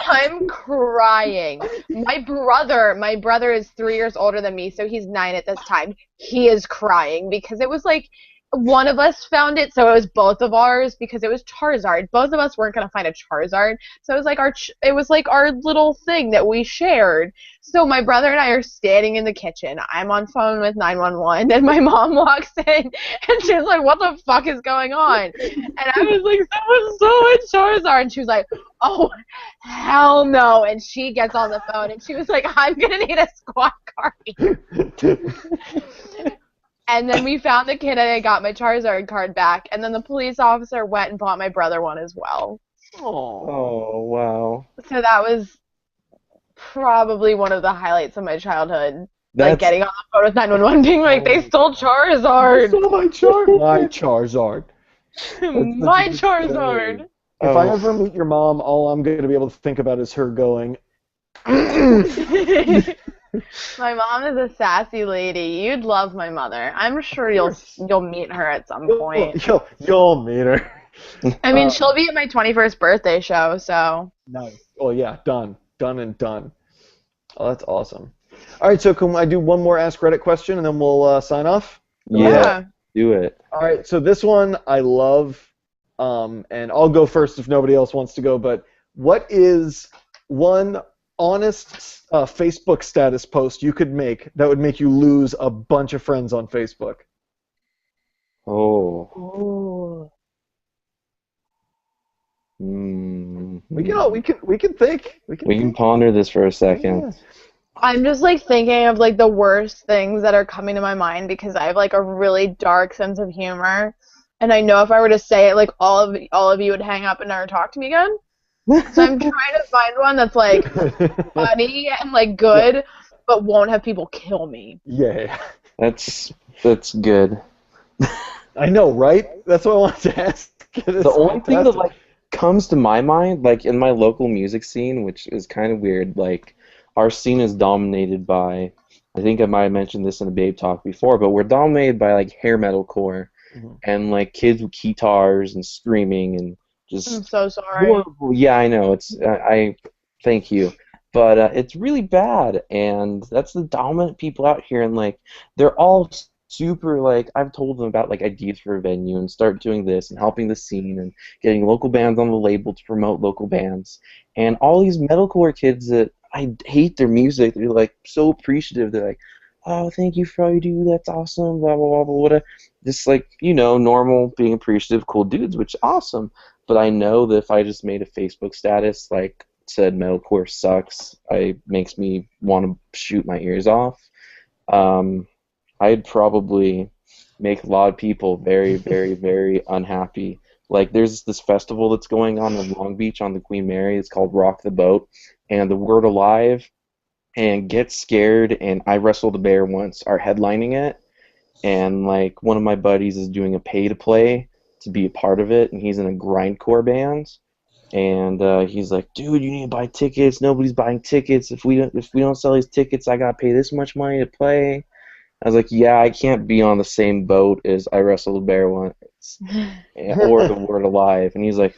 I'm crying. My brother is 3 years older than me, so he's 9 at this time. He is crying because it was like one of us found it, so it was both of ours because it was Charizard. Both of us weren't gonna find a Charizard, so it was like our little thing that we shared. So my brother and I are standing in the kitchen. I'm on phone with 911, and my mom walks in, and she's like, "What the fuck is going on?" And I was like, "Someone stole my Charizard," and she was like, "Oh, hell no!" And she gets on the phone, and she was like, "I'm gonna need a squad car." And then we found the kid, and I got my Charizard card back. And then the police officer went and bought my brother one as well. Oh, wow. So that was probably one of the highlights of my childhood. Like getting on the phone with 911 being like, they stole Charizard. They stole my Charizard. My Charizard. My Charizard. If I ever meet your mom, all I'm going to be able to think about is her going... My mom is a sassy lady. You'd love my mother. I'm sure you'll meet her at some point. You'll meet her. I mean, she'll be at my 21st birthday show, so. Nice. Oh yeah, done and done. Oh, that's awesome. All right, so can I do one more Ask Reddit question and then we'll sign off? Yeah, do it. All right, so this one I love, and I'll go first if nobody else wants to go. But what is one honest Facebook status post you could make that would make you lose a bunch of friends on Facebook? Oh. We can think. We can ponder this for a second. Yeah. I'm just like thinking of like the worst things that are coming to my mind because I have like a really dark sense of humor, and I know if I were to say it, like all of you would hang up and never talk to me again. So I'm trying to find one that's like funny and like good. but won't have people kill me. Yeah. That's good. I know, right? That's what I wanted to ask. The only thing that like comes to my mind, like in my local music scene, which is kind of weird, like our scene is dominated by, I think I might have mentioned this in a Babetalk before, but we're dominated by like hair metalcore and like kids with guitars and screaming and I'm just so sorry. horrible. Yeah, I know. It's I thank you, but it's really bad, and that's the dominant people out here, and like they're all super like I've told them about like ideas for a venue and start doing this and helping the scene and getting local bands on the label to promote local bands, and all these metalcore kids that I hate their music, they're like so appreciative. They're like, oh, thank you for all you do. That's awesome. Blah blah blah blah. What just like normal being appreciative, cool dudes, which is awesome. But I know that if I just made a Facebook status like said metalcore sucks, it makes me want to shoot my ears off. I'd probably make a lot of people very, very, very unhappy. Like there's this festival that's going on in Long Beach on the Queen Mary. It's called Rock the Boat, and the Word Alive and Get Scared and I Wrestled a Bear Once are headlining it, and like one of my buddies is doing a pay to play to be a part of it, and he's in a grindcore band, and he's like, dude, you need to buy tickets. Nobody's buying tickets. If we don't sell these tickets, I gotta pay this much money to play. I was like, yeah, I can't be on the same boat as I Wrestled a Bear Once or the Word Alive. And he's like,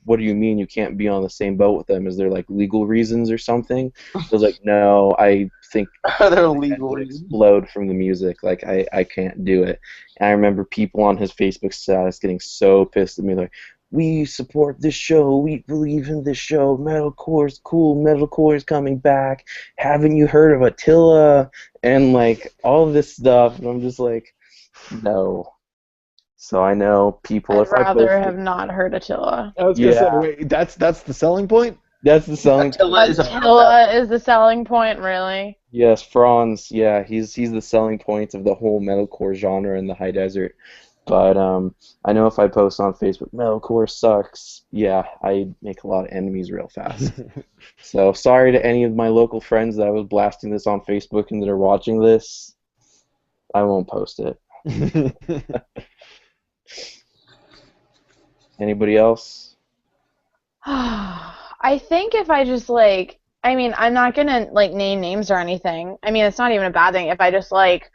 what do you mean you can't be on the same boat with them? Is there like legal reasons or something? I was like, no, I think They're legal would reasons. explode from the music. Like I can't do it. And I remember people on his Facebook status getting so pissed at me, like, we support this show, we believe in this show, metalcore's cool, metalcore's coming back, haven't you heard of Attila, and like all this stuff, and I'm just like, no. So I know people, I'd if I rather post have not heard Attila. I was gonna say, wait, that's the selling point? that's the selling Attila is Attila is the selling point, really? Yes, Franz, yeah, he's the selling point of the whole metalcore genre in the high desert. But I know if I post on Facebook, metalcore sucks, yeah, I make a lot of enemies real fast. So sorry to any of my local friends that I was blasting this on Facebook and that are watching this. I won't post it. Anybody else? I think if I just like, I mean, I'm not gonna like name names or anything. I mean, it's not even a bad thing if I just like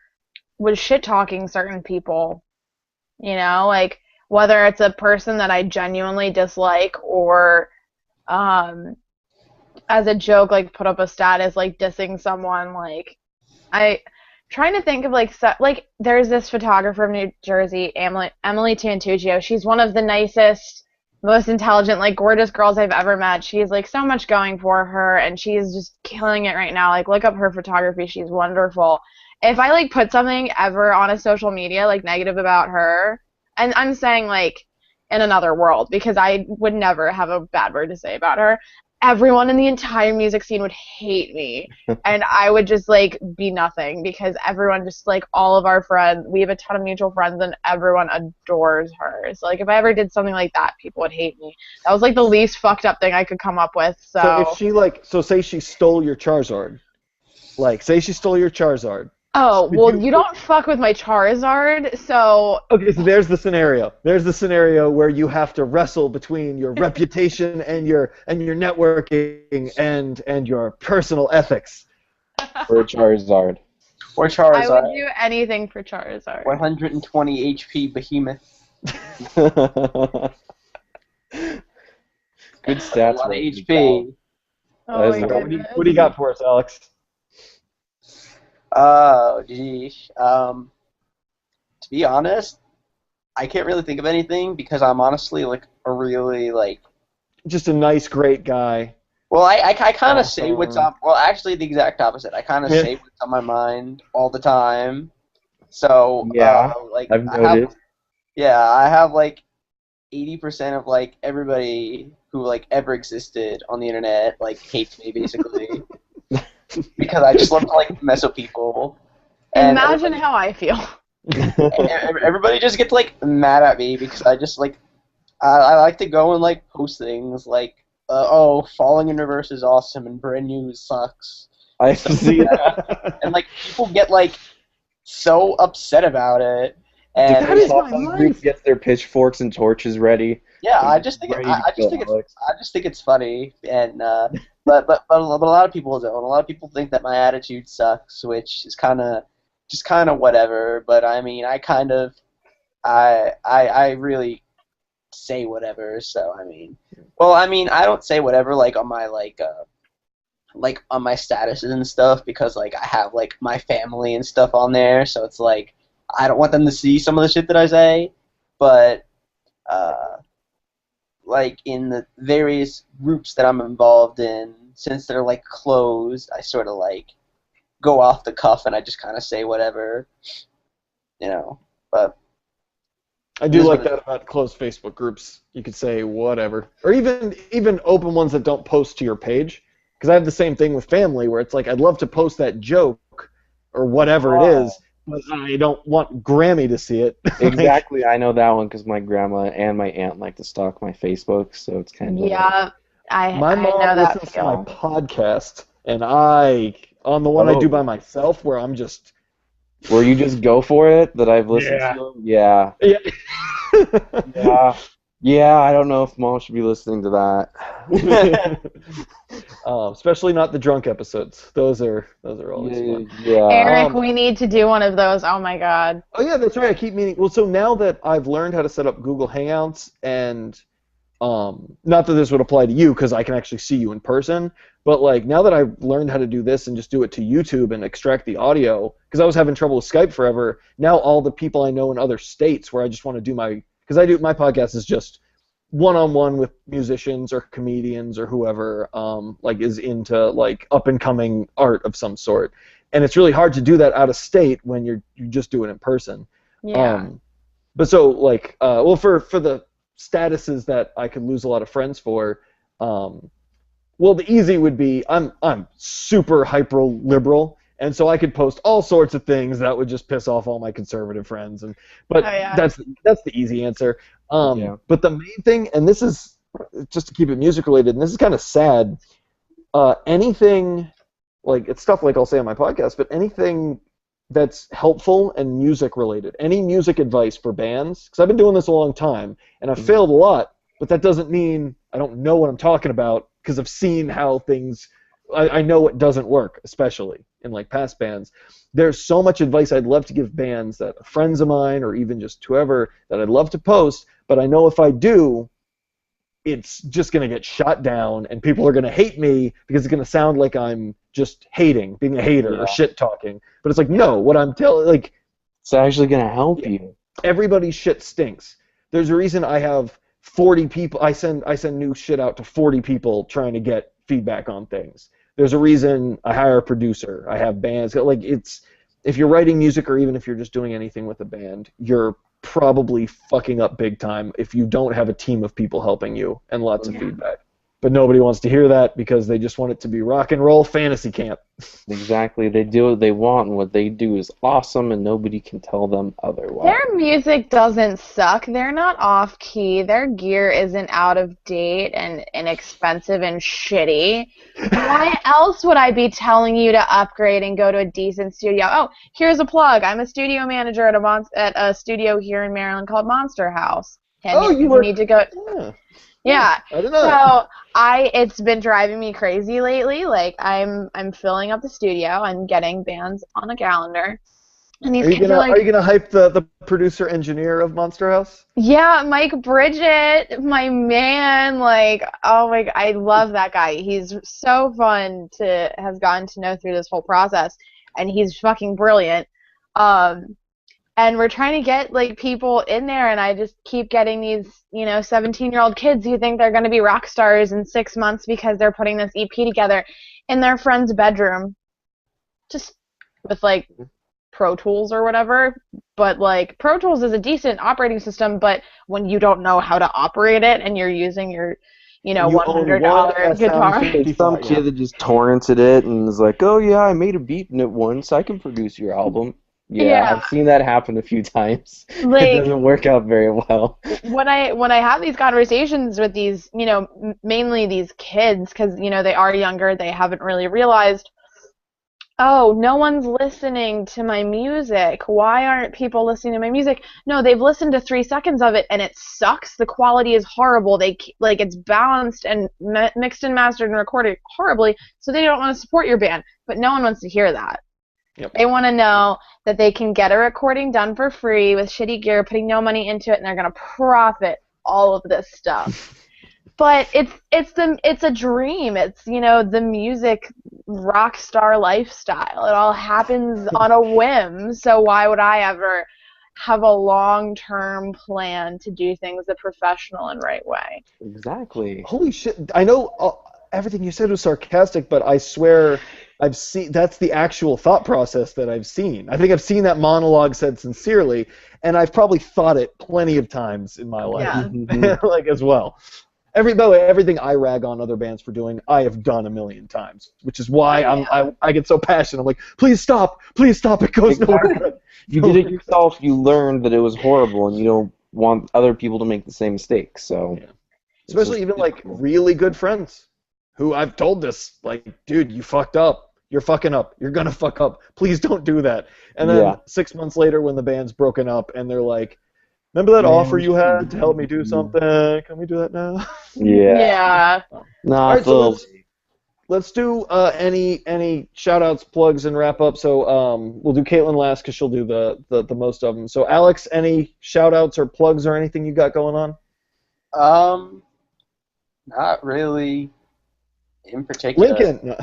was shit talking certain people. Like whether it's a person that I genuinely dislike or as a joke, like put up a status like dissing someone. Like trying to think of like there's this photographer from New Jersey, Emily Tantuccio. She's one of the nicest, most intelligent, like gorgeous girls I've ever met. She has like so much going for her, and she's just killing it right now. Like look up her photography. She's wonderful. If I like put something ever on a social media like negative about her, and I'm saying like in another world because I would never have a bad word to say about her, everyone in the entire music scene would hate me, and I would just like be nothing because everyone just like all of our friends, we have a ton of mutual friends, and everyone adores her. So like if I ever did something like that, people would hate me. That was like the least fucked up thing I could come up with. So if she say she stole your Charizard, like say she stole your Charizard. Oh, well, you don't fuck with my Charizard, so... Okay, so there's the scenario. There's the scenario where you have to wrestle between your reputation and your networking and your personal ethics. For Charizard. Or Charizard. I would do anything for Charizard. 120 HP behemoth. Good stats. A lot of HP. Oh my goodness. What do you got for us, Alex? Oh, geez. To be honest, I can't really think of anything because I'm honestly like a really like. Just a nice, great guy. Well, I kind of say what's up. Well, actually, the exact opposite. I kind of say what's on my mind all the time. So yeah, like I've noticed. I have like 80% of like everybody who like ever existed on the internet like hates me basically. Because I just love to like mess with people. And imagine how I feel. Everybody just gets like mad at me because I just like I like to go and like post things like oh, Falling in Reverse is awesome and Brand New sucks. I see. And like people get like so upset about it. And That is my Group life. gets their pitchforks and torches ready. yeah, I Like, just think ready to kill Alex. I just think it's funny, and but a lot of people don't. A lot of people think that my attitude sucks, which is kind of whatever. But I mean, I really say whatever. So I mean, well, I mean, I don't say whatever like on my like on my statuses and stuff because like I have like my family and stuff on there, so it's like I don't want them to see some of the shit that I say, but like in the various groups that I'm involved in, since they're like closed, I sort of like go off the cuff and I just kind of say whatever, you know. But I do like that about closed Facebook groups. You could say whatever, or even open ones that don't post to your page. Because I have the same thing with family, where it's like I'd love to post that joke or whatever it is, but I don't want Grammy to see it. Exactly, I know that one because my grandma and my aunt like to stalk my Facebook, so it's kind of Yeah, My I mom know that listens to my feel. podcast, and on the one I do by myself, where I'm just where you just go for it that I've listened to. Yeah. yeah. Yeah. Yeah, I don't know if mom should be listening to that. Especially not the drunk episodes. Those are always fun. Yeah. Eric, we need to do one of those. Oh my God. Oh yeah, that's right. I keep meaning. Well, so now that I've learned how to set up Google Hangouts, and not that this would apply to you because I can actually see you in person, but like now that I've learned how to do this and just do it to YouTube and extract the audio, because I was having trouble with Skype forever. Now all the people I know in other states where I just want to do my podcast is just one-on-one with musicians or comedians or whoever like is into like up-and-coming art of some sort, and it's really hard to do that out of state when you just do it in person. Yeah. But so like well for the statuses that I could lose a lot of friends for, well the easy would be I'm super hyper liberal, and so I could post all sorts of things that would just piss off all my conservative friends, but that's the easy answer. But the main thing, and this is just to keep it music related, and this is kind of sad, anything like it's stuff like I'll say on my podcast, but anything that's helpful and music related, any music advice for bands, because I've been doing this a long time and I've failed a lot, but that doesn't mean I don't know what I'm talking about because I've seen how things. I know it doesn't work, especially in like past bands. There's so much advice I'd love to give bands that are friends of mine or even just whoever that I'd love to post, but I know if I do, it's just going to get shot down and people are going to hate me because it's going to sound like I'm just hating, being a hater or shit talking. But it's like, no, what I'm telling, like, it's actually going to help you. Everybody's shit stinks. There's a reason I have 40 people. I send new shit out to 40 people trying to get feedback on things. There's a reason I hire a producer. I have bands. Like, it's, if you're writing music or even if you're just doing anything with a band, you're probably fucking up big time if you don't have a team of people helping you and lots of feedback. But nobody wants to hear that because they just want it to be rock and roll fantasy camp. Exactly. They do what they want, and what they do is awesome, and nobody can tell them otherwise. Their music doesn't suck. They're not off-key. Their gear isn't out of date and inexpensive and shitty. Why else would I be telling you to upgrade and go to a decent studio? Oh, here's a plug. I'm a studio manager at a studio here in Maryland called Monster House. And you need to go. Yeah. I don't know. So it's been driving me crazy lately. Like I'm filling up the studio. I'm getting bands on a calendar. And these kids are you gonna hype the producer engineer of Monster House? Yeah, Mike Bridget, my man. Like, oh my, I love that guy. He's so fun to have gotten to know through this whole process, and he's fucking brilliant. And we're trying to get like people in there, and I just keep getting these, 17-year-old kids who think they're going to be rock stars in 6 months because they're putting this EP together in their friend's bedroom, just with like Pro Tools or whatever. But like Pro Tools is a decent operating system, but when you don't know how to operate it and you're using your $100 guitar. Some kid that just torrented it and is like, oh yeah, I made a beat in it once, I can produce your album. Yeah, I've seen that happen a few times. Like, it doesn't work out very well. When I have these conversations with these, mainly these kids, because, they are younger, they haven't really realized oh, no one's listening to my music. Why aren't people listening to my music? No, they've listened to 3 seconds of it and it sucks. The quality is horrible. Like it's balanced and mixed and mastered and recorded horribly, so they don't want to support your band. But no one wants to hear that. Yep. They want to know that they can get a recording done for free with shitty gear, putting no money into it, and they're gonna profit all of this stuff. But it's a dream. It's, the music rock star lifestyle. It all happens on a whim. So why would I ever have a long-term plan to do things the professional and right way? Exactly. Holy shit! I know everything you said was sarcastic, but I swear I've seen that's the actual thought process that I've seen. I think I've seen that monologue said sincerely, and I've probably thought it plenty of times in my life, Yeah. like as well. By the way, everything I rag on other bands for doing, I have done a million times, which is why I get so passionate. I'm like, please stop, it goes nowhere good. You did it yourself. You learned that it was horrible, and you don't want other people to make the same mistakes. So, yeah. Especially even like really good friends, who I've told this, like, dude, you fucked up. You're fucking up. You're gonna fuck up. Please don't do that. And then 6 months later, when the band's broken up, and they're like, remember that offer you had to help me do something? Can we do that now? Yeah. No, All right, so let's do any shout-outs, plugs, and wrap-up. So we'll do Caitlin last because she'll do the most of them. So Alex, any shout-outs or plugs or anything you got going on? Not really in particular. Lincoln.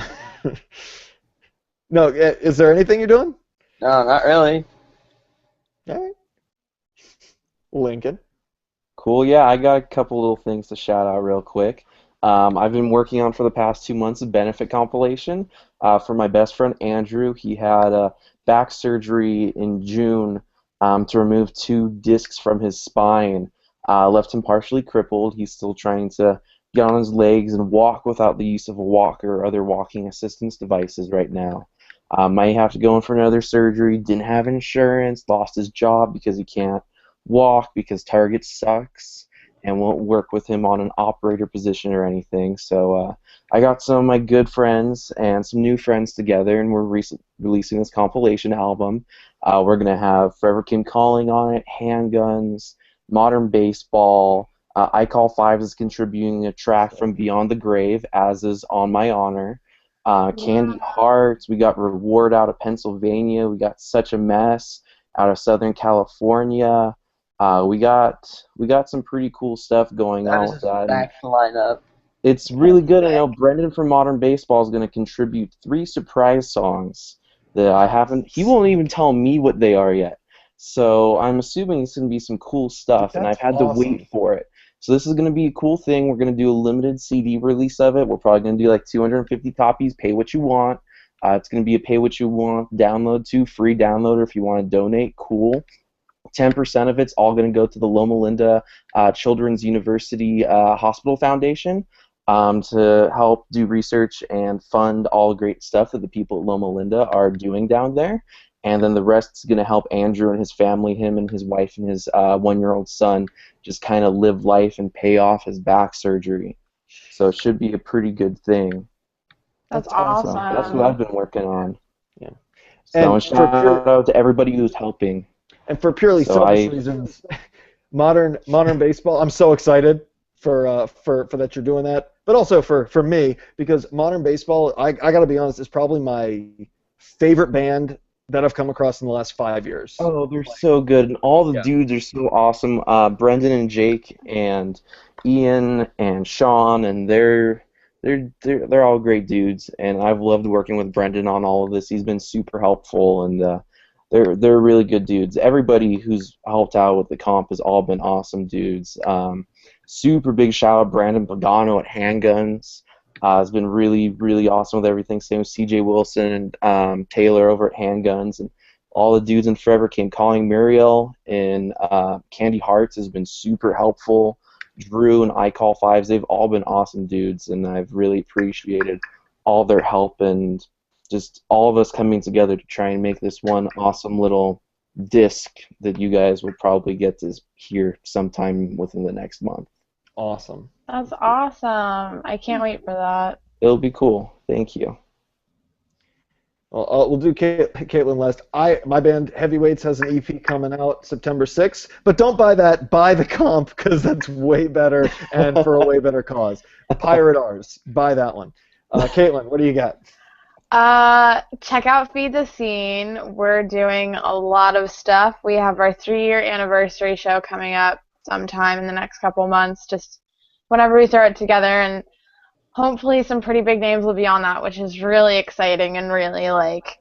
No, is there anything you're doing? No, not really. All right. Lincoln. Cool. Yeah, I got a couple little things to shout out real quick. I've been working on for the past 2 months a benefit compilation for my best friend Andrew. He had back surgery in June to remove 2 discs from his spine. Left him partially crippled. He's still trying to get on his legs and walk without the use of a walker or other walking assistance devices right now. Might have to go in for another surgery. Didn't have insurance. Lost his job because he can't walk because Target sucks and won't work with him on an operator position or anything. So I got some of my good friends and some new friends together, and we're releasing this compilation album. We're going to have Forever Came Calling on it, Handguns, Modern Baseball. I Call Fives is contributing a track from Beyond the Grave, as is On My Honor. Candy Hearts, we got Reward out of Pennsylvania. We got Such a Mess out of Southern California. We got some pretty cool stuff going on with that. Back lineup. It's really good. I know Brendan from Modern Baseball is going to contribute 3 surprise songs that I haven't. He won't even tell me what they are yet. So I'm assuming it's going to be some cool stuff, and I've had to wait for it. So this is going to be a cool thing. We're going to do a limited CD release of it. We're probably going to do like 250 copies, pay what you want. It's going to be a pay what you want download to, free downloader if you want to donate. Cool. 10% of it's all going to go to the Loma Linda Children's University Hospital Foundation to help do research and fund all the great stuff that the people at Loma Linda are doing down there. And then the rest is going to help Andrew and his family, him and his wife and his 1-year-old son, just kind of live life and pay off his back surgery. So it should be a pretty good thing. That's awesome. So that's what I've been working on. Yeah. So and shout out to everybody who's helping. And for purely selfish reasons, modern baseball. I'm so excited for that you're doing that, but also for me, because modern baseball, I got to be honest, is probably my favorite band that I've come across in the last 5 years. Oh, they're so good, and all the dudes are so awesome. Brendan and Jake and Ian and Sean, and they're all great dudes, and I've loved working with Brendan on all of this. He's been super helpful, and they're really good dudes. Everybody who's helped out with the comp has all been awesome dudes. Super big shout out Brandon Pagano at Handguns. Has been really, really awesome with everything. Same with CJ Wilson and Taylor over at Handguns, and all the dudes in Forever Came Calling. Muriel and Candy Hearts has been super helpful. Drew and I Call Fives, they've all been awesome dudes, and I've really appreciated all their help and just all of us coming together to try and make this one awesome little disc that you guys will probably get to hear sometime within the next month. Awesome. That's awesome. I can't wait for that. It'll be cool. Thank you. Well, we'll do Caitlin last. My band Heavyweights has an EP coming out September 6th, but don't buy that. Buy the comp because that's way better and for a way better cause. Pirate Ours. Buy that one. Caitlin, what do you got? Check out Feed the Scene. We're doing a lot of stuff. We have our 3-year anniversary show coming up sometime in the next couple months, just whenever we throw it together, and hopefully some pretty big names will be on that, which is really exciting and really like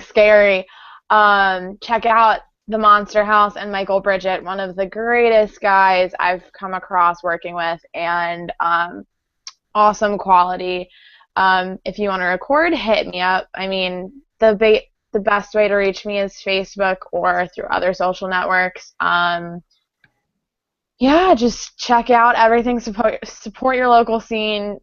scary. Check out the Monster House and Michael Bridget, one of the greatest guys I've come across working with, and awesome quality. If you want to record, hit me up. I mean, the best way to reach me is Facebook or through other social networks. Yeah, just check out everything. Support your local scene.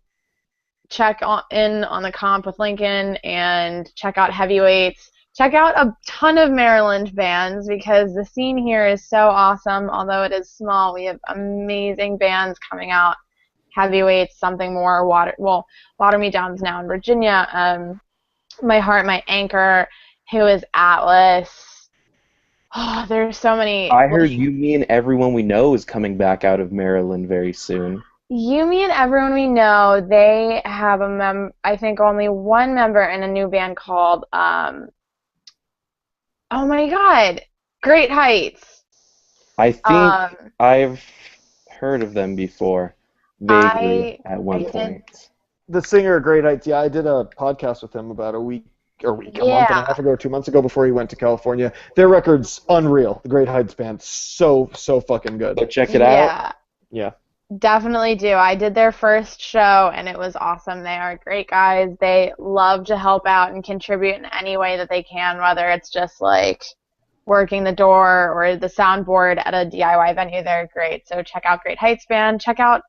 Check in on the comp with Lincoln, and check out Heavyweights. Check out a ton of Maryland bands because the scene here is so awesome. Although it is small, we have amazing bands coming out. Heavyweights, Something More, Water Me Down's now in Virginia. My Heart, My Anchor, Who is Atlas. Oh, there's so many. I heard You, Me, and Everyone We Know is coming back out of Maryland very soon. You, Me, and Everyone We Know, they have I think only one member in a new band called, oh my God, Great Heights. I think I've heard of them before, vaguely, at one point. The singer of Great Heights, yeah, I did a podcast with him about a month and a half ago, 2 months ago, before he went to California. Their record's unreal. The Great Heights band, so fucking good. So check it out. Yeah. Definitely do. I did their first show, and it was awesome. They are great guys. They love to help out and contribute in any way that they can, whether it's just like working the door or the soundboard at a DIY venue. They're great. So check out Great Heights Band. Check out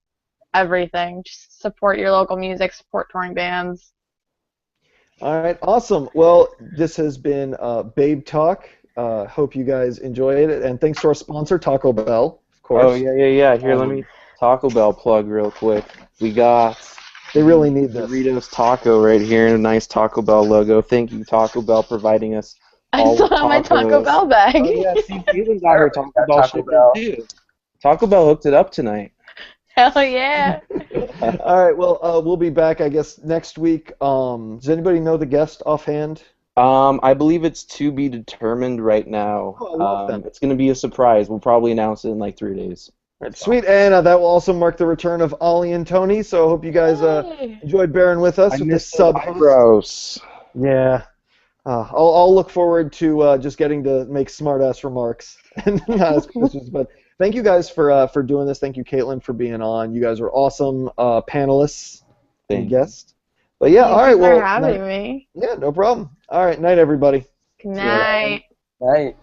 everything. Just support your local music, support touring bands. All right, awesome. Well, this has been Babe Talk. Hope you guys enjoyed it, and thanks to our sponsor, Taco Bell, of course. Oh, yeah. Here, let me Taco Bell plug real quick. We got they really need this Doritos taco right here and a nice Taco Bell logo. Thank you, Taco Bell, providing us all I still have my Taco Bell bag. Oh, yeah, see, Caitlin got her Taco Bell shipment, too. Taco Bell hooked it up tonight. Hell yeah. All right, well, we'll be back, I guess, next week. Does anybody know the guest offhand? I believe it's to be determined right now. Oh, I love that. It's going to be a surprise. We'll probably announce it in like 3 days. Right, sweet, and that will also mark the return of Ollie and Tony, so I hope you guys enjoyed bearing with us with this sub-host. Yeah. I'll look forward to just getting to make smart-ass remarks and not ask questions, but thank you guys for doing this. Thank you, Caitlin, for being on. You guys are awesome panelists and guests. But yeah, all right. Thanks for having me. Yeah, no problem. All right, night, everybody. Good night. Night.